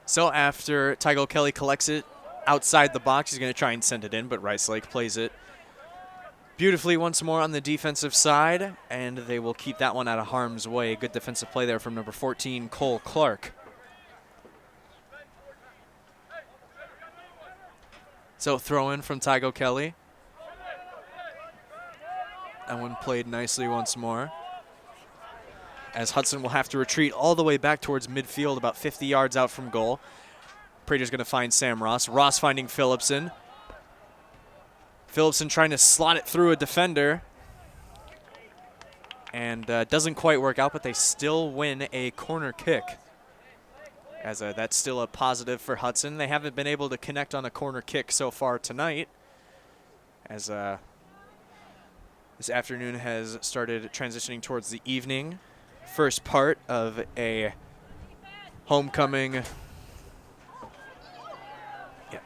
So after Tygo Kelly collects it outside the box, he's going to try and send it in, but Rice Lake plays it beautifully once more on the defensive side, and they will keep that one out of harm's way. Good defensive play there from number 14, Cole Clark. So throw in from Tygo Kelly. That one played nicely once more, as Hudson will have to retreat all the way back towards midfield, about 50 yards out from goal. Prater's going to find Sam Ross. Ross finding Phillipson. Phillipson trying to slot it through a defender. And doesn't quite work out, but they still win a corner kick. As that's still a positive for Hudson. They haven't been able to connect on a corner kick so far tonight, as this afternoon has started transitioning towards the evening. First part of a homecoming. Yeah.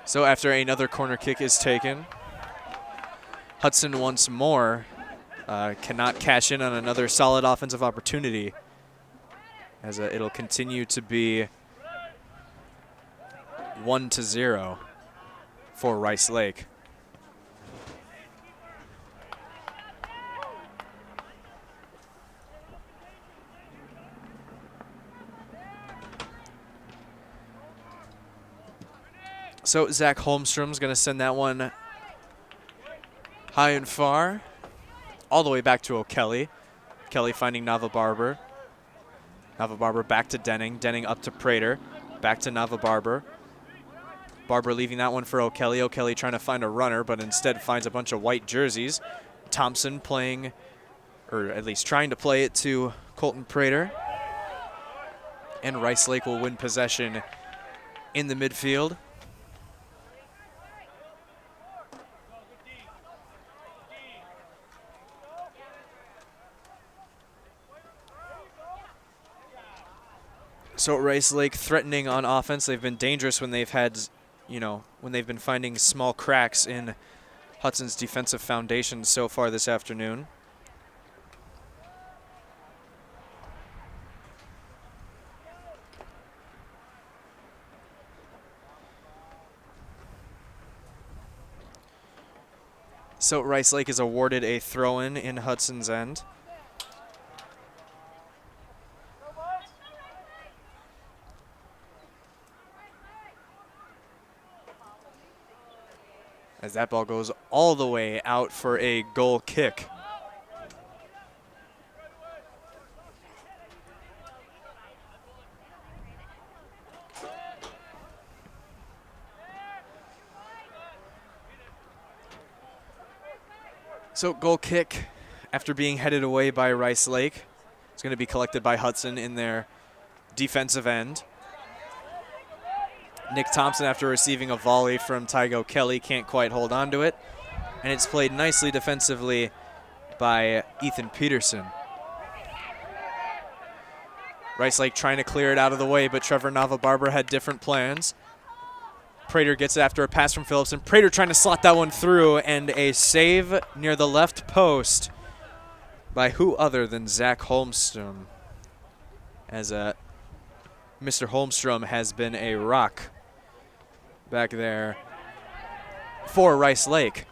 So after another corner kick is taken, Hudson once more cannot cash in on another solid offensive opportunity, as it'll continue to be 1-0 for Rice Lake. So Zach Holmstrom's going to send that one high and far, all the way back to O'Kelly. Kelly finding Nava Barber. Nava Barber back to Denning. Denning up to Prater. Back to Nava Barber. Barber leaving that one for O'Kelly. O'Kelly trying to find a runner, but instead finds a bunch of white jerseys. Thompson playing, or at least trying to play it to Colton Prater. And Rice Lake will win possession in the midfield. So Rice Lake threatening on offense. They've been dangerous when they've had, when they've been finding small cracks in Hudson's defensive foundation so far this afternoon. So Rice Lake is awarded a throw-in in Hudson's end. As that ball goes all the way out for a goal kick. So goal kick after being headed away by Rice Lake. It's going to be collected by Hudson in their defensive end. Nick Thompson, after receiving a volley from Tygo Kelly, can't quite hold on to it. And it's played nicely defensively by Ethan Peterson. Rice Lake trying to clear it out of the way, but Trevor Nava-Barber had different plans. Prater gets it after a pass from Phillipson. Prater trying to slot that one through, and a save near the left post by who other than Zach Holmstrom. As Mr. Holmstrom has been a rock back there for Rice Lake.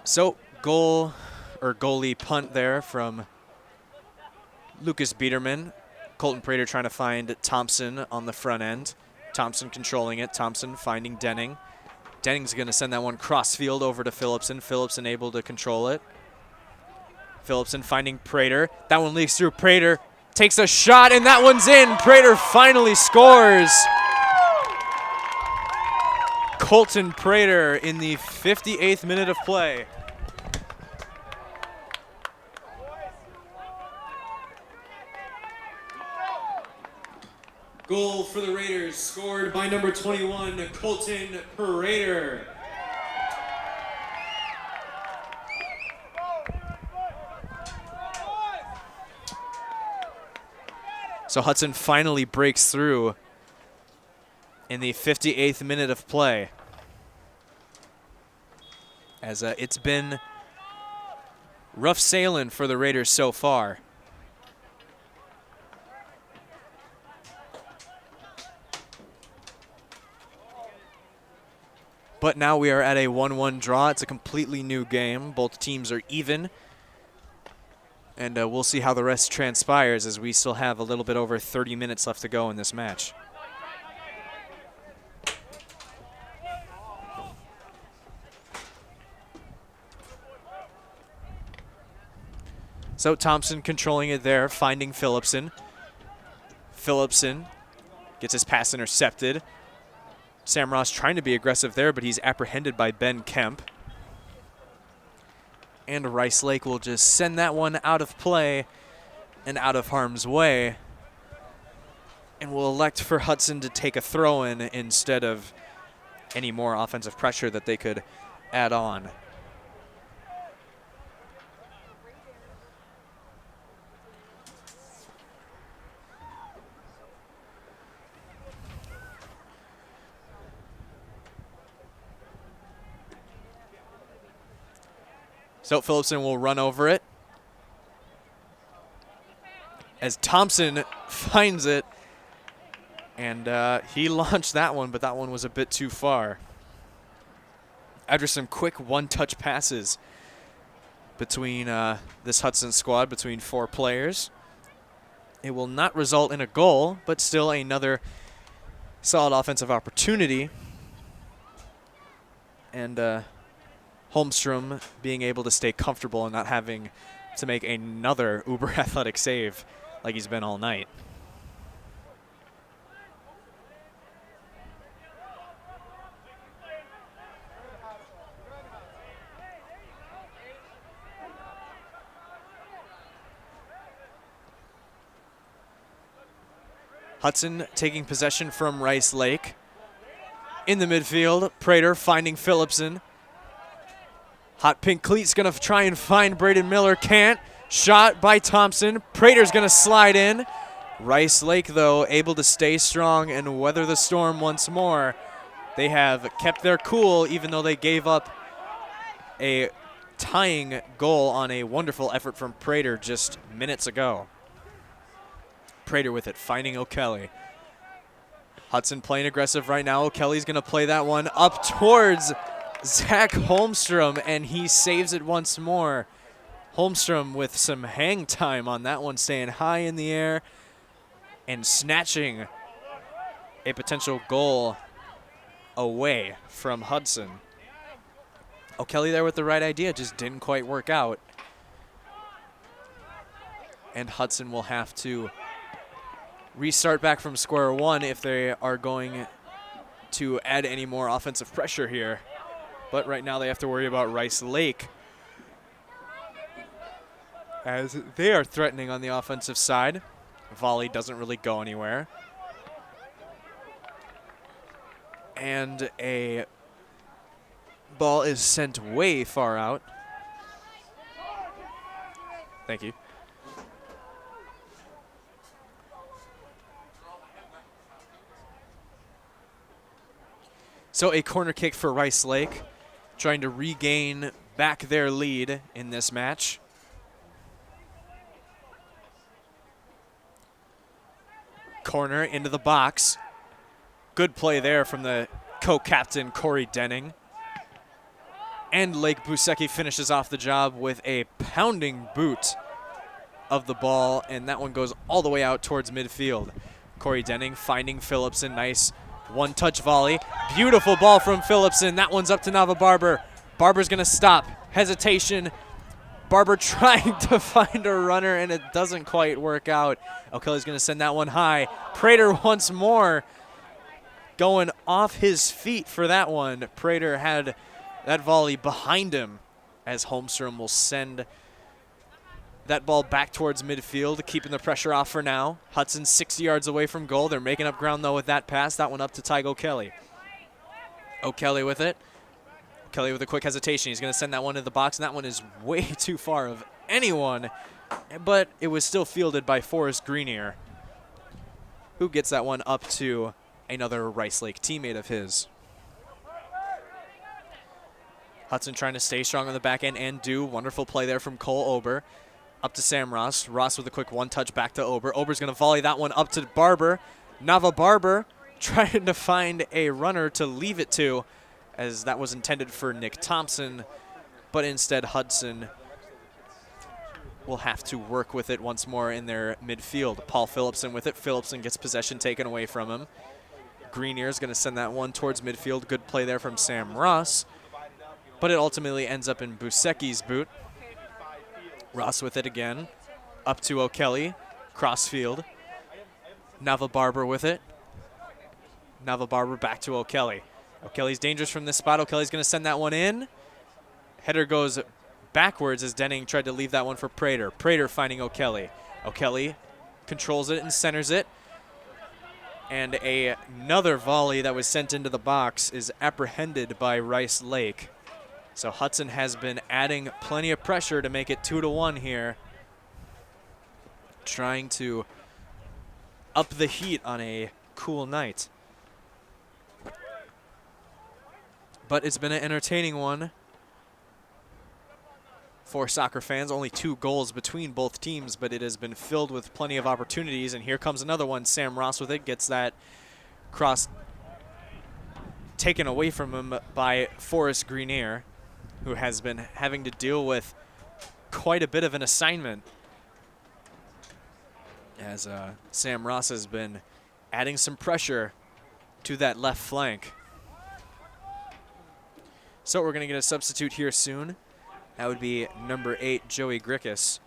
So goalie punt there from Lucas Biederman. Colton Prater trying to find Thompson on the front end. Thompson controlling it. Thompson finding Denning. Denning's going to send that one cross field over to Phillipson. Phillipson able to control it. Phillipson finding Prater. That one leaks through. Prater takes a shot, and that one's in. Prater finally scores. Colton Prater in the 58th minute of play. Goal for the Raiders, scored by number 21, Colton Prater. So Hudson finally breaks through in the 58th minute of play. As it's been rough sailing for the Raiders so far. But now we are at a 1-1 draw. It's a completely new game. Both teams are even. And we'll see how the rest transpires as we still have a little bit over 30 minutes left to go in this match. So Thompson controlling it there, finding Phillipson. Phillipson gets his pass intercepted. Sam Ross trying to be aggressive there, but he's apprehended by Ben Kemp. And Rice Lake will just send that one out of play and out of harm's way. And will elect for Hudson to take a throw-in instead of any more offensive pressure that they could add on. So Phillipson will run over it as Thompson finds it. And he launched that one, but that one was a bit too far. After some quick one-touch passes between this Hudson squad, between 4 players, it will not result in a goal, but still another solid offensive opportunity. And Holmstrom being able to stay comfortable and not having to make another uber athletic save like he's been all night. Hudson taking possession from Rice Lake. In the midfield, Prater finding Phillipson. Hot pink cleat's gonna try and find Braden Miller, can't. Shot by Thompson. Prater's gonna slide in. Rice Lake, though, able to stay strong and weather the storm once more. They have kept their cool, even though they gave up a tying goal on a wonderful effort from Prater just minutes ago. Prater with it, finding O'Kelly. Hudson playing aggressive right now. O'Kelly's gonna play that one up towards Zach Holmstrom, and he saves it once more. Holmstrom with some hang time on that one, staying high in the air and snatching a potential goal away from Hudson. O'Kelly there with the right idea, just didn't quite work out. And Hudson will have to restart back from square one if they are going to add any more offensive pressure here. But right now they have to worry about Rice Lake, as they are threatening on the offensive side. Volley doesn't really go anywhere. And a ball is sent way far out. Thank you. So a corner kick for Rice Lake, trying to regain back their lead in this match. Corner into the box. Good play there from the co-captain Corey Denning. And Lake Busecki finishes off the job with a pounding boot of the ball, and that one goes all the way out towards midfield. Corey Denning finding Phillipson. Nice one-touch volley. Beautiful ball from Phillipson. That one's up to Nava Barber. Barber's going to stop. Hesitation. Barber trying to find a runner, and it doesn't quite work out. O'Kelly's going to send that one high. Prater once more going off his feet for that one. Prater had that volley behind him, as Holmstrom will send that ball back towards midfield, keeping the pressure off for now. Hudson 60 yards away from goal. They're making up ground, though, with that pass. That one up to Tygo O'Kelly. O'Kelly with it. Kelly with a quick hesitation. He's going to send that one to the box, and that one is way too far of anyone, but it was still fielded by Forrest Greenier, who gets that one up to another Rice Lake teammate of his. Hudson trying to stay strong on the back end and do. Wonderful play there from Cole Ober. Up to Sam Ross. Ross with a quick one-touch back to Ober. Ober's going to volley that one up to Barber. Nava Barber trying to find a runner to leave it to, as that was intended for Nick Thompson, but instead Hudson will have to work with it once more in their midfield. Paul Phillipson with it. Phillipson gets possession taken away from him. Greenier is going to send that one towards midfield. Good play there from Sam Ross, but it ultimately ends up in Busecki's boot. Ross with it again. Up to O'Kelly. Crossfield. Nava Barber with it. Nava Barber back to O'Kelly. O'Kelly's dangerous from this spot. O'Kelly's going to send that one in. Header goes backwards as Denning tried to leave that one for Prater. Prater finding O'Kelly. O'Kelly controls it and centers it. And another volley that was sent into the box is apprehended by Rice Lake. So Hudson has been adding plenty of pressure to make it 2-1 here. Trying to up the heat on a cool night. But it's been an entertaining one for soccer fans. Only 2 goals between both teams, but it has been filled with plenty of opportunities. And here comes another one. Sam Ross with it, gets that cross taken away from him by Forrest Greenier, who has been having to deal with quite a bit of an assignment, as Sam Ross has been adding some pressure to that left flank. So we're going to get a substitute here soon. That would be number 8, Joey Grickus.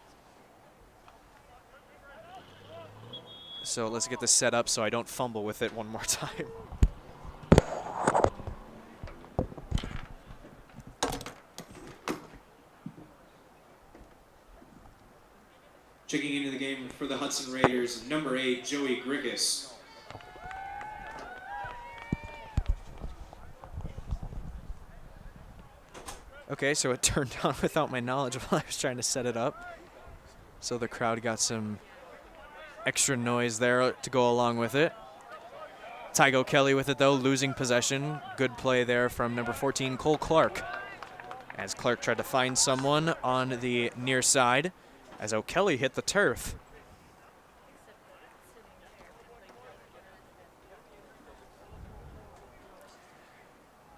So let's get this set up so I don't fumble with it one more time. Checking into the game for the Hudson Raiders, number 8, Joey Grickus. Okay, so it turned on without my knowledge while I was trying to set it up. So the crowd got some extra noise there to go along with it. Tygo Kelly with it, though, losing possession. Good play there from number 14, Cole Clark, as Clark tried to find someone on the near side, as O'Kelly hit the turf.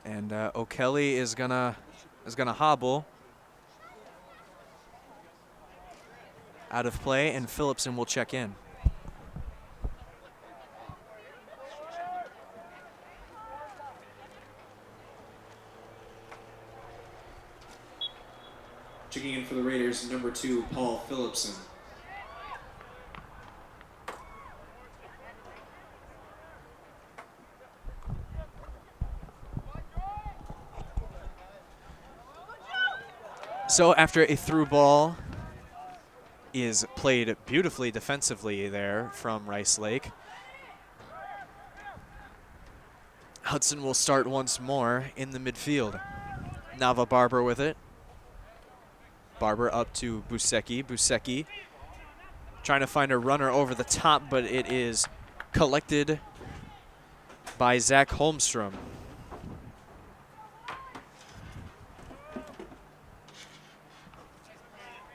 And O'Kelly is gonna hobble out of play, and Phillipson will check in. Checking in for the Raiders, number 2, Paul Phillipson. So after a through ball is played beautifully defensively there from Rice Lake, Hudson will start once more in the midfield. Nava Barber with it. Barber up to Busecki. Busecki trying to find a runner over the top, but it is collected by Zach Holmstrom.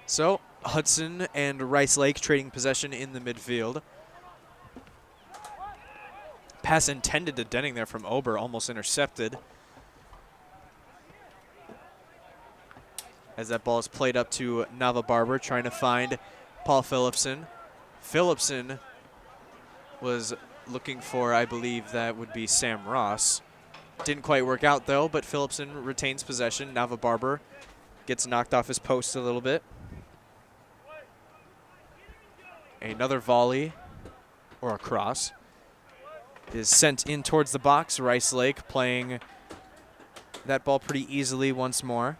So Hudson and Rice Lake trading possession in the midfield. Pass intended to Denning there from Ober, almost intercepted. As that ball is played up to Nava Barber, trying to find Paul Phillipson. Phillipson was looking for, I believe that would be Sam Ross. Didn't quite work out though, but Phillipson retains possession. Nava Barber gets knocked off his post a little bit. Another volley, or a cross, is sent in towards the box. Rice Lake playing that ball pretty easily once more.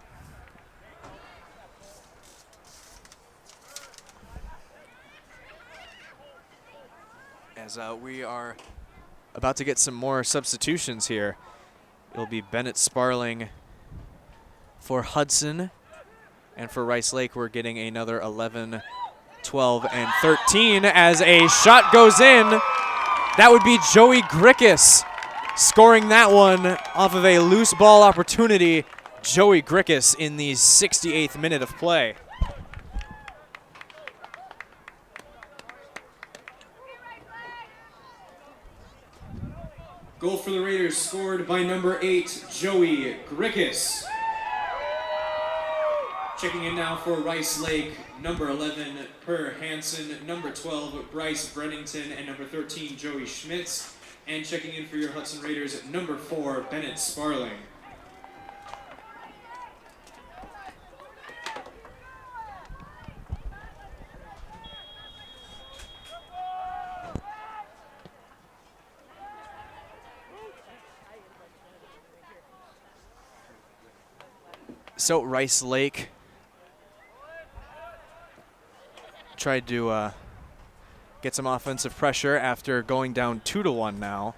As we are about to get some more substitutions here. It'll be Bennett Sparling for Hudson, and for Rice Lake we're getting another 11, 12, and 13 as a shot goes in. That would be Joey Grickus scoring that one off of a loose ball opportunity. Joey Grickus in the 68th minute of play. Goal for the Raiders scored by number 8, Joey Grickus. Checking in now for Rice Lake, number 11, Per Hansen, number 12, Bryce Brennington, and number 13, Joey Schmitz. And checking in for your Hudson Raiders, number 4, Bennett Sparling. So Rice Lake tried to get some offensive pressure after going down 2-1 now,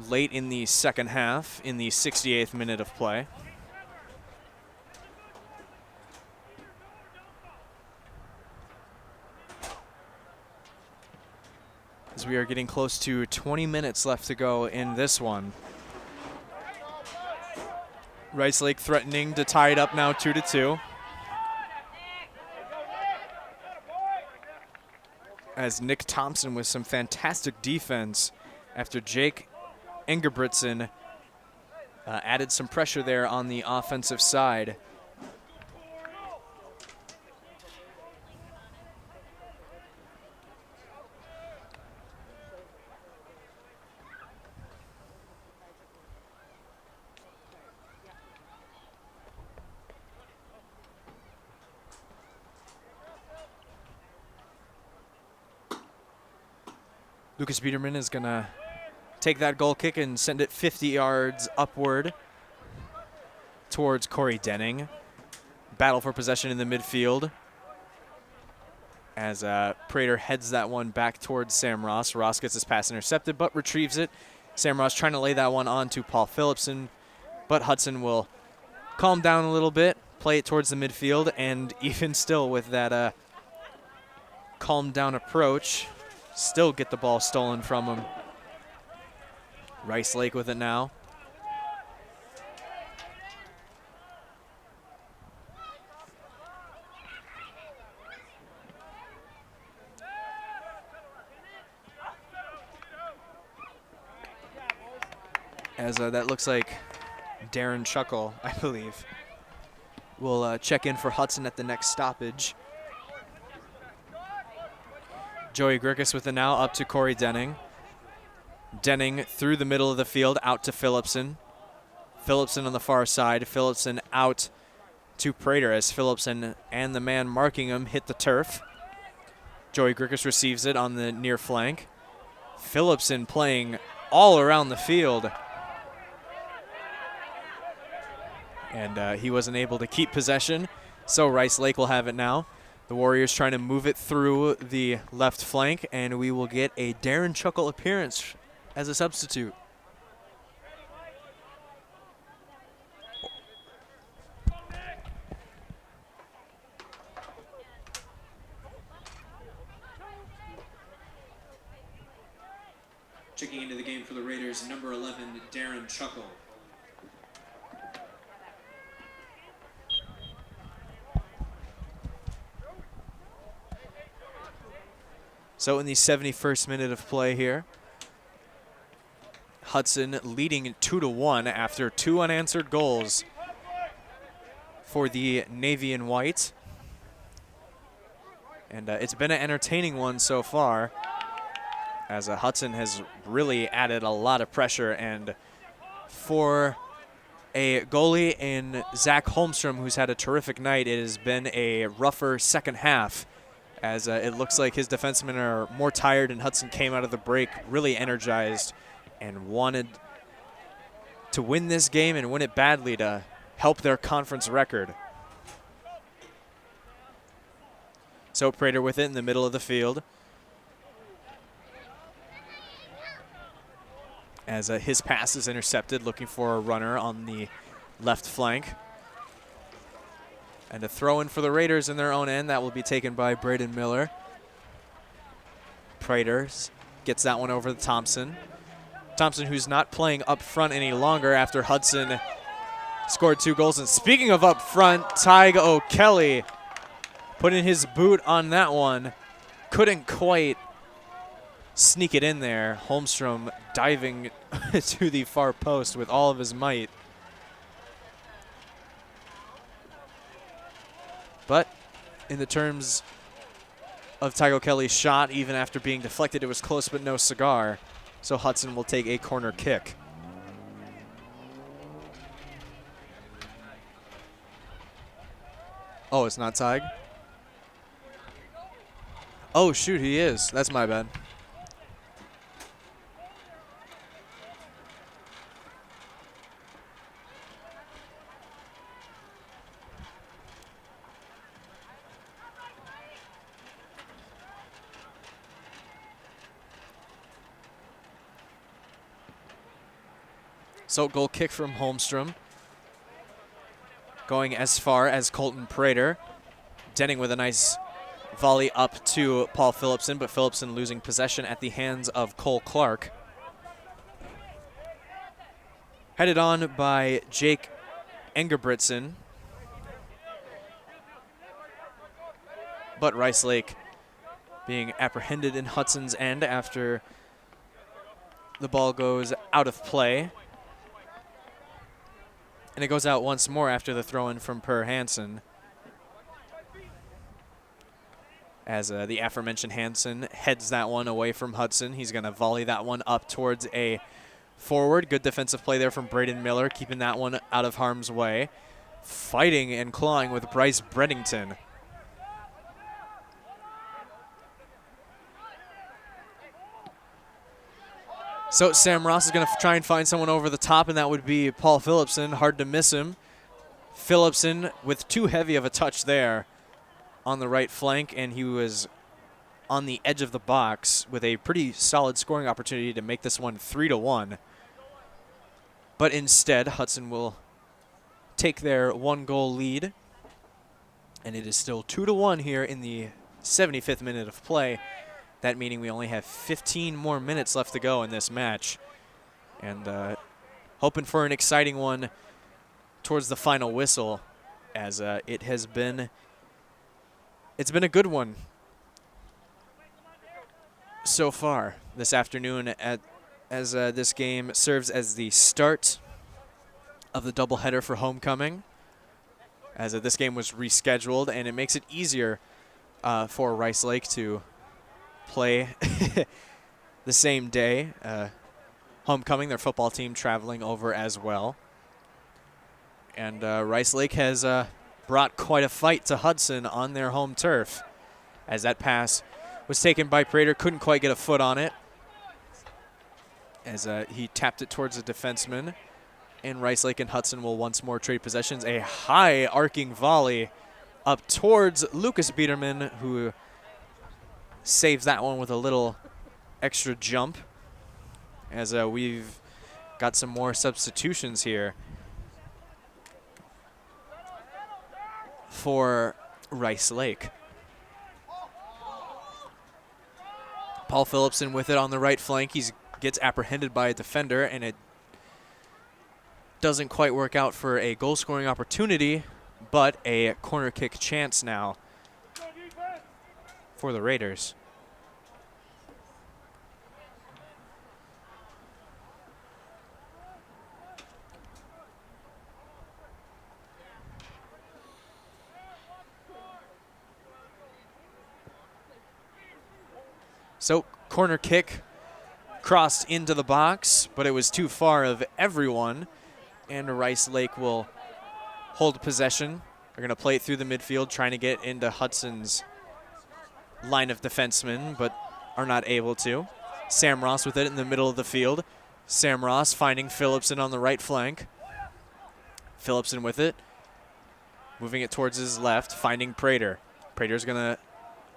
late in the second half, in the 68th minute of play. As we are getting close to 20 minutes left to go in this one. Rice Lake threatening to tie it up now 2-2. As Nick Thompson with some fantastic defense after Jake Engebretson added some pressure there on the offensive side. Lucas Biederman is going to take that goal kick and send it 50 yards upward towards Corey Denning. Battle for possession in the midfield as Prater heads that one back towards Sam Ross. Ross gets his pass intercepted but retrieves it. Sam Ross trying to lay that one on to Paul Phillipson, but Hudson will calm down a little bit, play it towards the midfield, and even still with that calm down approach, still get the ball stolen from him. Rice Lake with it now. As that looks like Darren Chuckle, I believe, will check in for Hudson at the next stoppage. Joey Grickus with it now, up to Corey Denning. Denning through the middle of the field, out to Phillipson. Phillipson on the far side. Phillipson out to Prater as Phillipson and the man marking him hit the turf. Joey Grickus receives it on the near flank. Phillipson playing all around the field. And he wasn't able to keep possession, so Rice Lake will have it now. The Warriors trying to move it through the left flank, and we will get a Darren Chuckle appearance as a substitute. Checking into the game for the Raiders, number 11, Darren Chuckle. So in the 71st minute of play here, Hudson leading 2-1 after 2 unanswered goals for the Navy and White. And it's been an entertaining one so far, as Hudson has really added a lot of pressure. And for a goalie in Zach Holmstrom, who's had a terrific night, it has been a rougher second half, as it looks like his defensemen are more tired, and Hudson came out of the break really energized and wanted to win this game and win it badly to help their conference record. So Prater with it in the middle of the field, as his pass is intercepted, looking for a runner on the left flank. And a throw in for the Raiders in their own end. That will be taken by Braden Miller. Prater gets that one over to Thompson. Thompson, who's not playing up front any longer after Hudson scored 2 goals. And speaking of up front, Tyg O'Kelly putting his boot on that one. Couldn't quite sneak it in there. Holmstrom diving to the far post with all of his might. But in the terms of Tygo Kelly's shot, even after being deflected, it was close but no cigar. So Hudson will take a corner kick. Oh, it's not Tyg? Oh, shoot, he is. That's my bad. So goal kick from Holmstrom. Going as far as Colton Prater. Denning with a nice volley up to Paul Phillipson, but Phillipson losing possession at the hands of Cole Clark. Headed on by Jake Engerbritsen. But Rice Lake being apprehended in Hudson's end after the ball goes out of play. And it goes out once more after the throw-in from Per Hansen. As the aforementioned Hansen heads that one away from Hudson. He's going to volley that one up towards a forward. Good defensive play there from Braden Miller, keeping that one out of harm's way. Fighting and clawing with Bryce Breddington. So Sam Ross is going to try and find someone over the top, and that would be Paul Phillipson. Hard to miss him. Phillipson with too heavy of a touch there on the right flank, and he was on the edge of the box with a pretty solid scoring opportunity to make this one 3-1. But instead, Hudson will take their 1-goal lead, and it is still 2-1 here in the 75th minute of play. That meaning we only have 15 more minutes left to go in this match. And hoping for an exciting one towards the final whistle, as it's been a good one so far this afternoon, as this game serves as the start of the doubleheader for homecoming, as this game was rescheduled, and it makes it easier for Rice Lake to play the same day. Homecoming, their football team traveling over as well. And Rice Lake has brought quite a fight to Hudson on their home turf, as that pass was taken by Prater, couldn't quite get a foot on it, as he tapped it towards the defenseman. And Rice Lake and Hudson will once more trade possessions. A high arcing volley up towards Lucas Biederman, who saves that one with a little extra jump. As we've got some more substitutions here for Rice Lake. Paul Phillipson with it on the right flank. He gets apprehended by a defender, and it doesn't quite work out for a goal-scoring opportunity, but a corner kick chance now for the Raiders. So, corner kick crossed into the box, but it was too far of everyone, and Rice Lake will hold possession. They're going to play it through the midfield, trying to get into Hudson's line of defensemen, but are not able to. Sam Ross with it in the middle of the field. Sam Ross finding Phillipson on the right flank. Phillipson with it, moving it towards his left, finding Prater. Prater's going to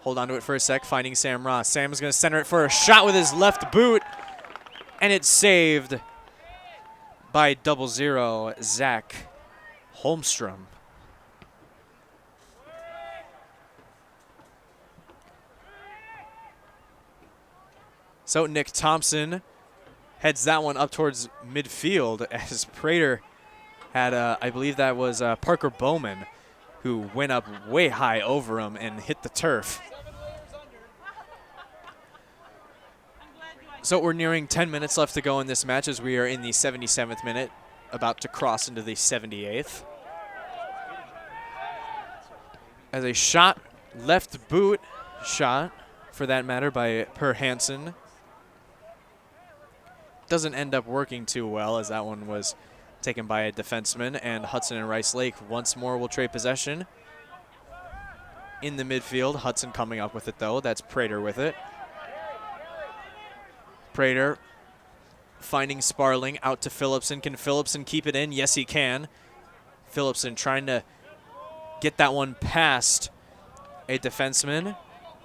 hold on to it for a sec, finding Sam Ross. Sam is going to center it for a shot with his left boot, and it's saved by 00 Zach Holmstrom. So Nick Thompson heads that one up towards midfield as Prater had, I believe that was Parker Bowman, who went up way high over him and hit the turf. So we're nearing 10 minutes left to go in this match as we are in the 77th minute, about to cross into the 78th. As a shot, left boot shot, for that matter, by Per Hansen. Doesn't end up working too well as that one was taken by a defenseman, and Hudson and Rice Lake once more will trade possession. In the midfield, Hudson coming up with it though, that's Prater with it. Prater finding Sparling out to Phillipson. Can Phillipson keep it in? Yes, he can. Phillipson trying to get that one past a defenseman,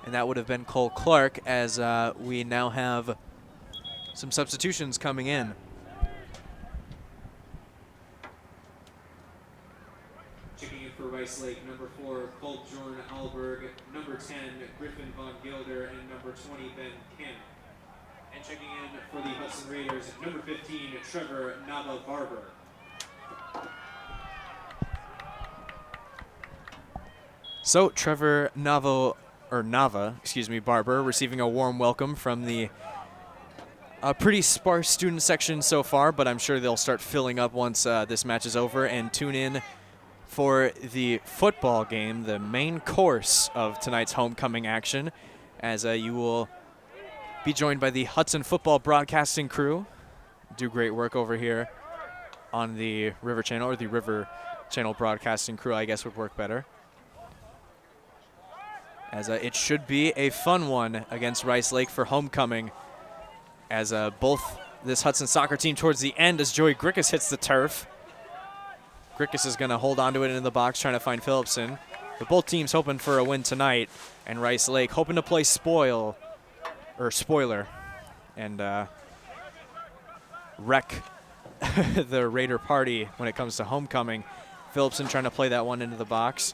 and that would have been Cole Clark, as we now have some substitutions coming in. Checking in for Rice Lake, number 4, Colt Jorn Alberg, number 10, Griffin Von Gilder, and number 20, Ben Kemp. And checking in for the Hudson Raiders, number 15, Trevor Nava Barber. So Trevor Barber, receiving a warm welcome from the pretty sparse student section so far, but I'm sure they'll start filling up once this match is over, and tune in for the football game, the main course of tonight's homecoming action, as you will be joined by the Hudson football broadcasting crew. Do great work over here on the River Channel, or the River Channel broadcasting crew, I guess would work better. As it should be a fun one against Rice Lake for homecoming, as both this Hudson soccer team towards the end, as Joey Grickus hits the turf. Grickus is going to hold on to it in the box, trying to find Phillipson. But both teams hoping for a win tonight, and Rice Lake hoping to play spoiler, and wreck the Raider party when it comes to homecoming. Phillipson trying to play that one into the box.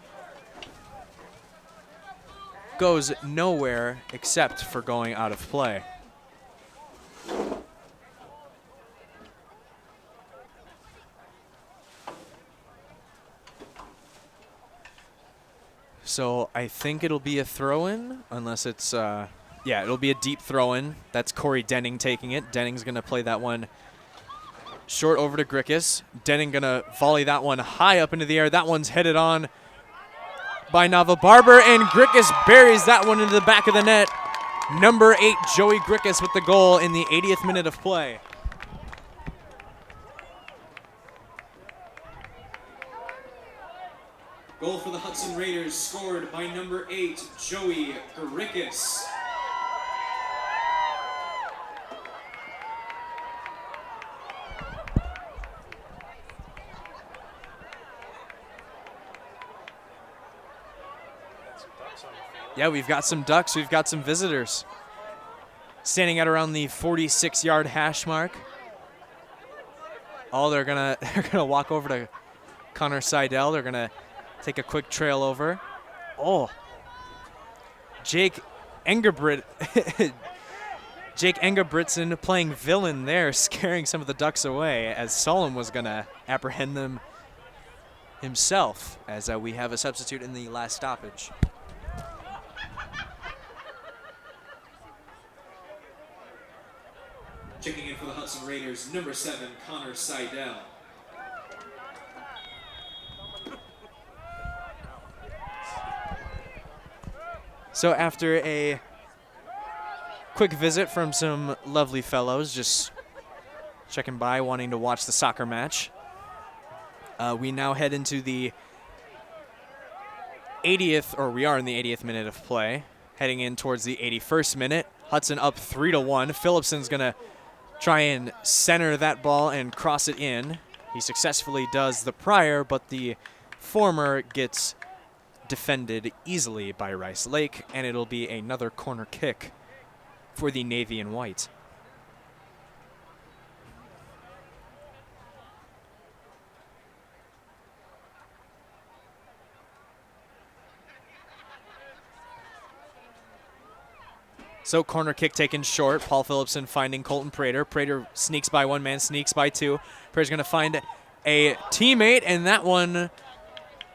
Goes nowhere except for going out of play. So I think it'll be a throw-in, unless it's, yeah, it'll be a deep throw-in. That's Corey Denning taking it. Denning's going to play that one short over to Grickus. Denning going to volley that one high up into the air. That one's headed on by Nava Barber, and Grickus buries that one into the back of the net. Number 8, Joey Grickus with the goal in the 80th minute of play. Goal for the Hudson Raiders, scored by number 8, Joey Grickus. Yeah, we've got some Ducks. We've got some visitors. Standing at around the 46-yard hash mark. Oh, they're gonna walk over to Connor Seidel. They're gonna take a quick trail over. Oh, Jake Engebritsen playing villain there, scaring some of the Ducks away as Solom was gonna apprehend them himself as we have a substitute in the last stoppage. Checking in for the Hudson Raiders, number 7, Connor Seidel. So after a quick visit from some lovely fellows, just checking by, wanting to watch the soccer match, we now head into the 80th, or we are in the 80th minute of play, heading in towards the 81st minute. Hudson up 3-1. Phillipson's gonna try and center that ball and cross it in. He successfully does the prior, but the former gets defended easily by Rice Lake, and it'll be another corner kick for the Navy and White. So corner kick taken short. Paul Phillipson finding Colton Prater. Prater sneaks by one man, sneaks by two. Prater's going to find a teammate, and that one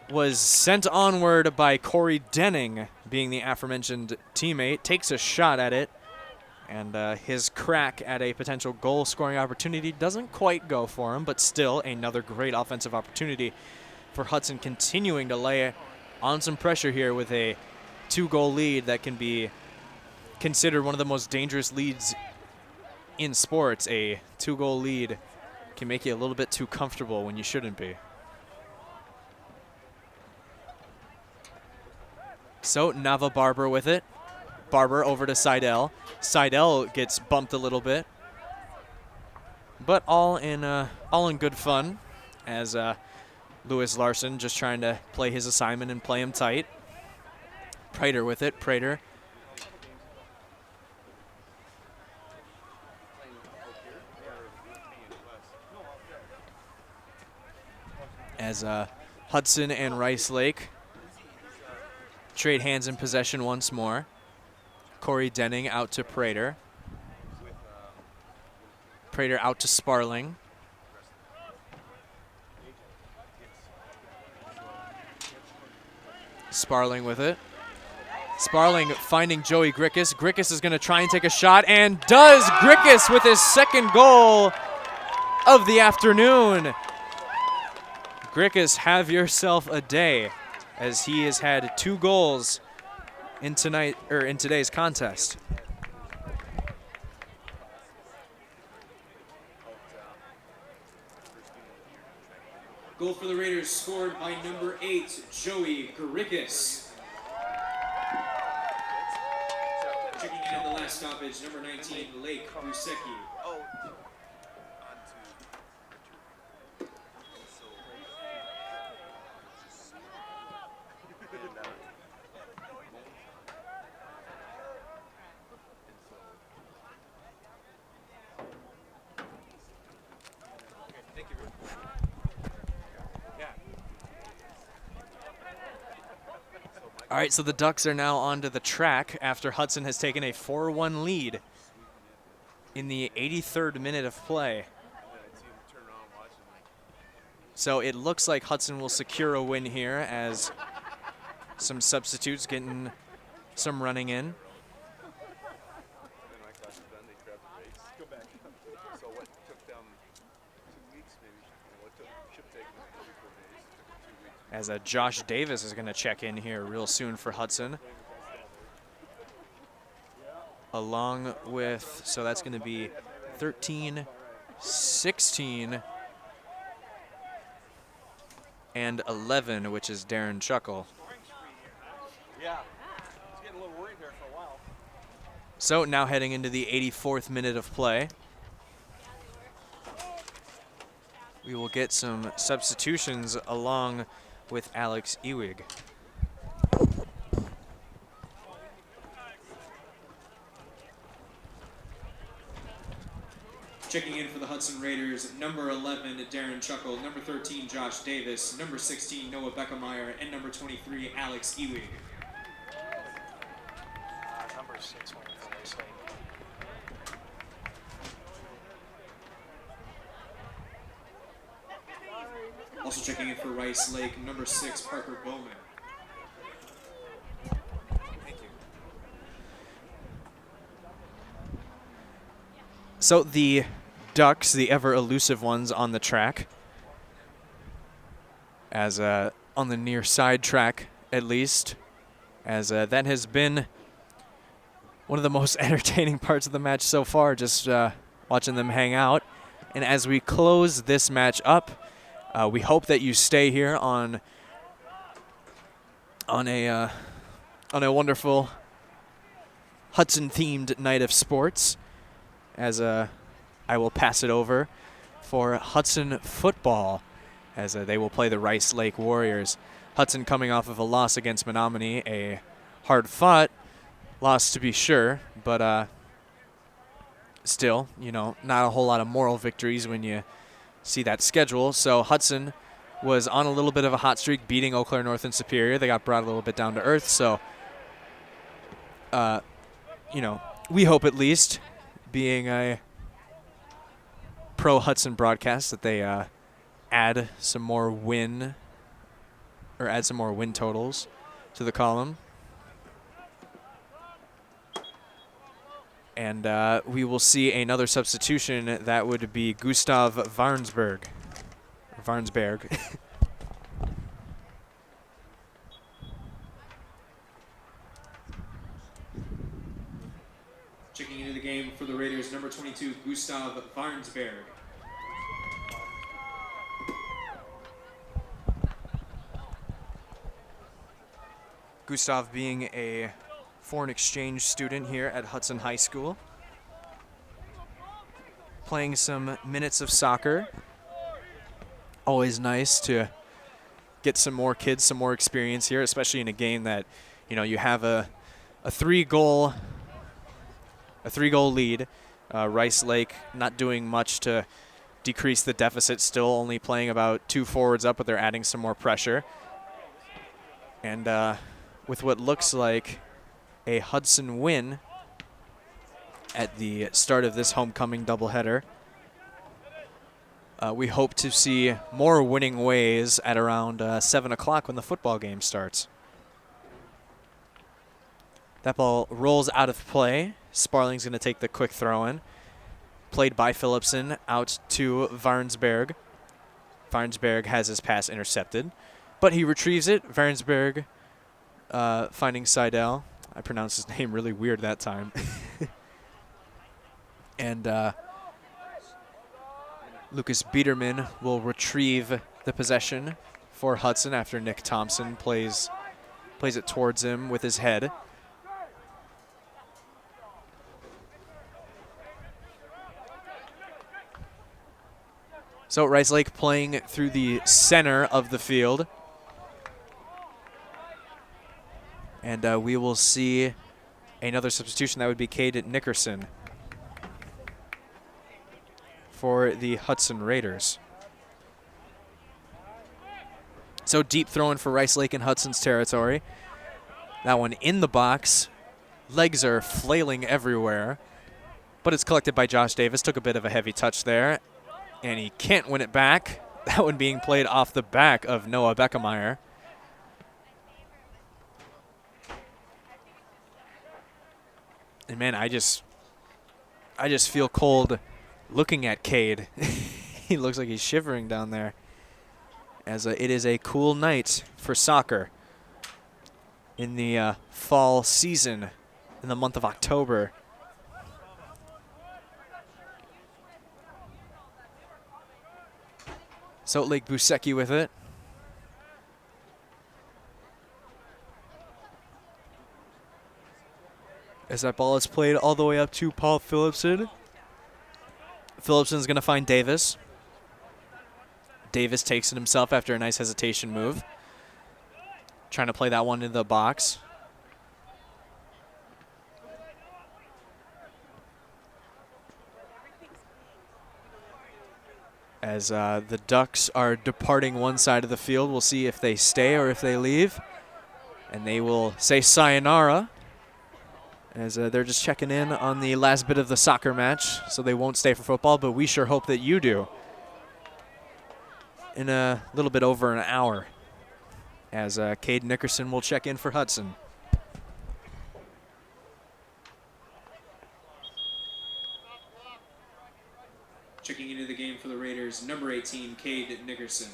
was sent onward by Corey Denning, being the aforementioned teammate. Takes a shot at it, and his crack at a potential goal-scoring opportunity doesn't quite go for him, but still another great offensive opportunity for Hudson, continuing to lay on some pressure here with a 2-goal lead that can be considered one of the most dangerous leads in sports. A 2-goal lead can make you a little bit too comfortable when you shouldn't be. So Nava Barber with it. Barber over to Seidel. Seidel gets bumped a little bit, but all in good fun as Lewis Larson just trying to play his assignment and play him tight. Prater with it. Prater as Hudson and Rice Lake trade hands in possession once more. Corey Denning out to Prater. Prater out to Sparling. Sparling with it. Sparling finding Joey Grickus. Grickus is going to try and take a shot, and does. Grickus with his second goal of the afternoon. Grickus, have yourself a day, as he has had 2 goals in today's contest. Goal for the Raiders scored by number 8, Joey Grickus. Checking in at the last stoppage, number 19, Lake Rusecki. All right, so the Ducks are now onto the track after Hudson has taken a 4-1 lead in the 83rd minute of play. So it looks like Hudson will secure a win here as some substitutes getting some running in. As Josh Davis is going to check in here real soon for Hudson. Along with, so that's going to be 13, 16, and 11, which is Darren Chuckle. Yeah, he's getting a little worried here for a while. So now heading into the 84th minute of play. We will get some substitutions along with Alex Ewig. Checking in for the Hudson Raiders, number 11, Darren Chuckle, number 13, Josh Davis, number 16, Noah Beckemeyer, and number 23, Alex Ewing. Number 6 went for Rice Lake. Also checking in for Rice Lake, number 6, Parker Bowman. Thank you. So the Ducks, the ever elusive ones on the track, as on the near side track at least, as that has been one of the most entertaining parts of the match so far, just watching them hang out. And as we close this match up, we hope that you stay here on a wonderful Hudson-themed night of sports, as I will pass it over for Hudson football, as they will play the Rice Lake Warriors. Hudson coming off of a loss against Menominee, a hard-fought loss to be sure, but still, you know, not a whole lot of moral victories when you see that schedule. So Hudson was on a little bit of a hot streak, beating Eau Claire North and Superior. They got brought a little bit down to earth. So, you know, we hope at least, being a pro-Hudson broadcast, that they add some more win totals to the column. And we will see another substitution. That would be Gustav Varnsberg. Checking into the game for the Raiders, number 22, Gustav Varnsberg. Gustav being a foreign exchange student here at Hudson High School, playing some minutes of soccer. Always nice to get some more kids, some more experience here, especially in a game that, you know, you have a three-goal lead. Rice Lake not doing much to decrease the deficit, still only playing about 2 forwards up, but they're adding some more pressure. And with what looks like a Hudson win at the start of this homecoming doubleheader, we hope to see more winning ways at around 7 o'clock when the football game starts. That ball rolls out of play. Sparling's going to take the quick throw in. Played by Phillipson out to Varnsberg. Varnsberg has his pass intercepted, but he retrieves it. Varnsberg finding Seidel. I pronounced his name really weird that time. And Lucas Biederman will retrieve the possession for Hudson after Nick Thompson plays it towards him with his head. So Rice Lake playing through the center of the field. And we will see another substitution. That would be Cade Nickerson for the Hudson Raiders. So deep throwing for Rice Lake in Hudson's territory. That one in the box. Legs are flailing everywhere. But it's collected by Josh Davis. Took a bit of a heavy touch there. And he can't win it back. That one being played off the back of Noah Beckemeyer. And man, I just feel cold looking at Cade. He looks like he's shivering down there, as it is a cool night for soccer in the fall season in the month of October. Salt Lake Busecki with it. As that ball is played all the way up to Paul Phillipson. Phillipson's going to find Davis. Davis takes it himself after a nice hesitation move. Trying to play that one into the box. as the Ducks are departing one side of the field. We'll see if they stay or if they leave. And they will say sayonara as they're just checking in on the last bit of the soccer match, so they won't stay for football, but we sure hope that you do. In a little bit over an hour, as Cade Nickerson will check in for Hudson. Checking into the game for the Raiders, number 18, Cade Nickerson.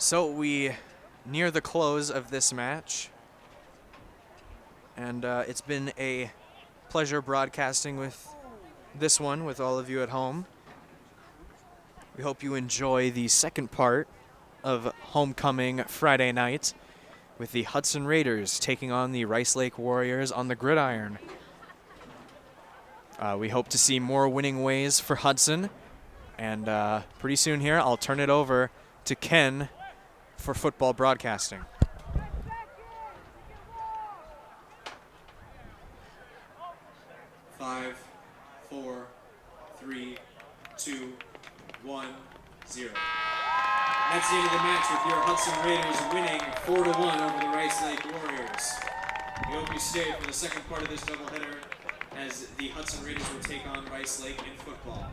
So we near the close of this match, and it's been a pleasure broadcasting with this one with all of you at home. We hope you enjoy the second part of Homecoming Friday night with the Hudson Raiders taking on the Rice Lake Warriors on the gridiron. We hope to see more winning ways for Hudson, and pretty soon here I'll turn it over to Ken for football broadcasting. Five, 4, 3, 2, 1, 0. That's the end of the match with your Hudson Raiders winning 4-1 over the Rice Lake Warriors. We hope you stay for the second part of this doubleheader as the Hudson Raiders will take on Rice Lake in football.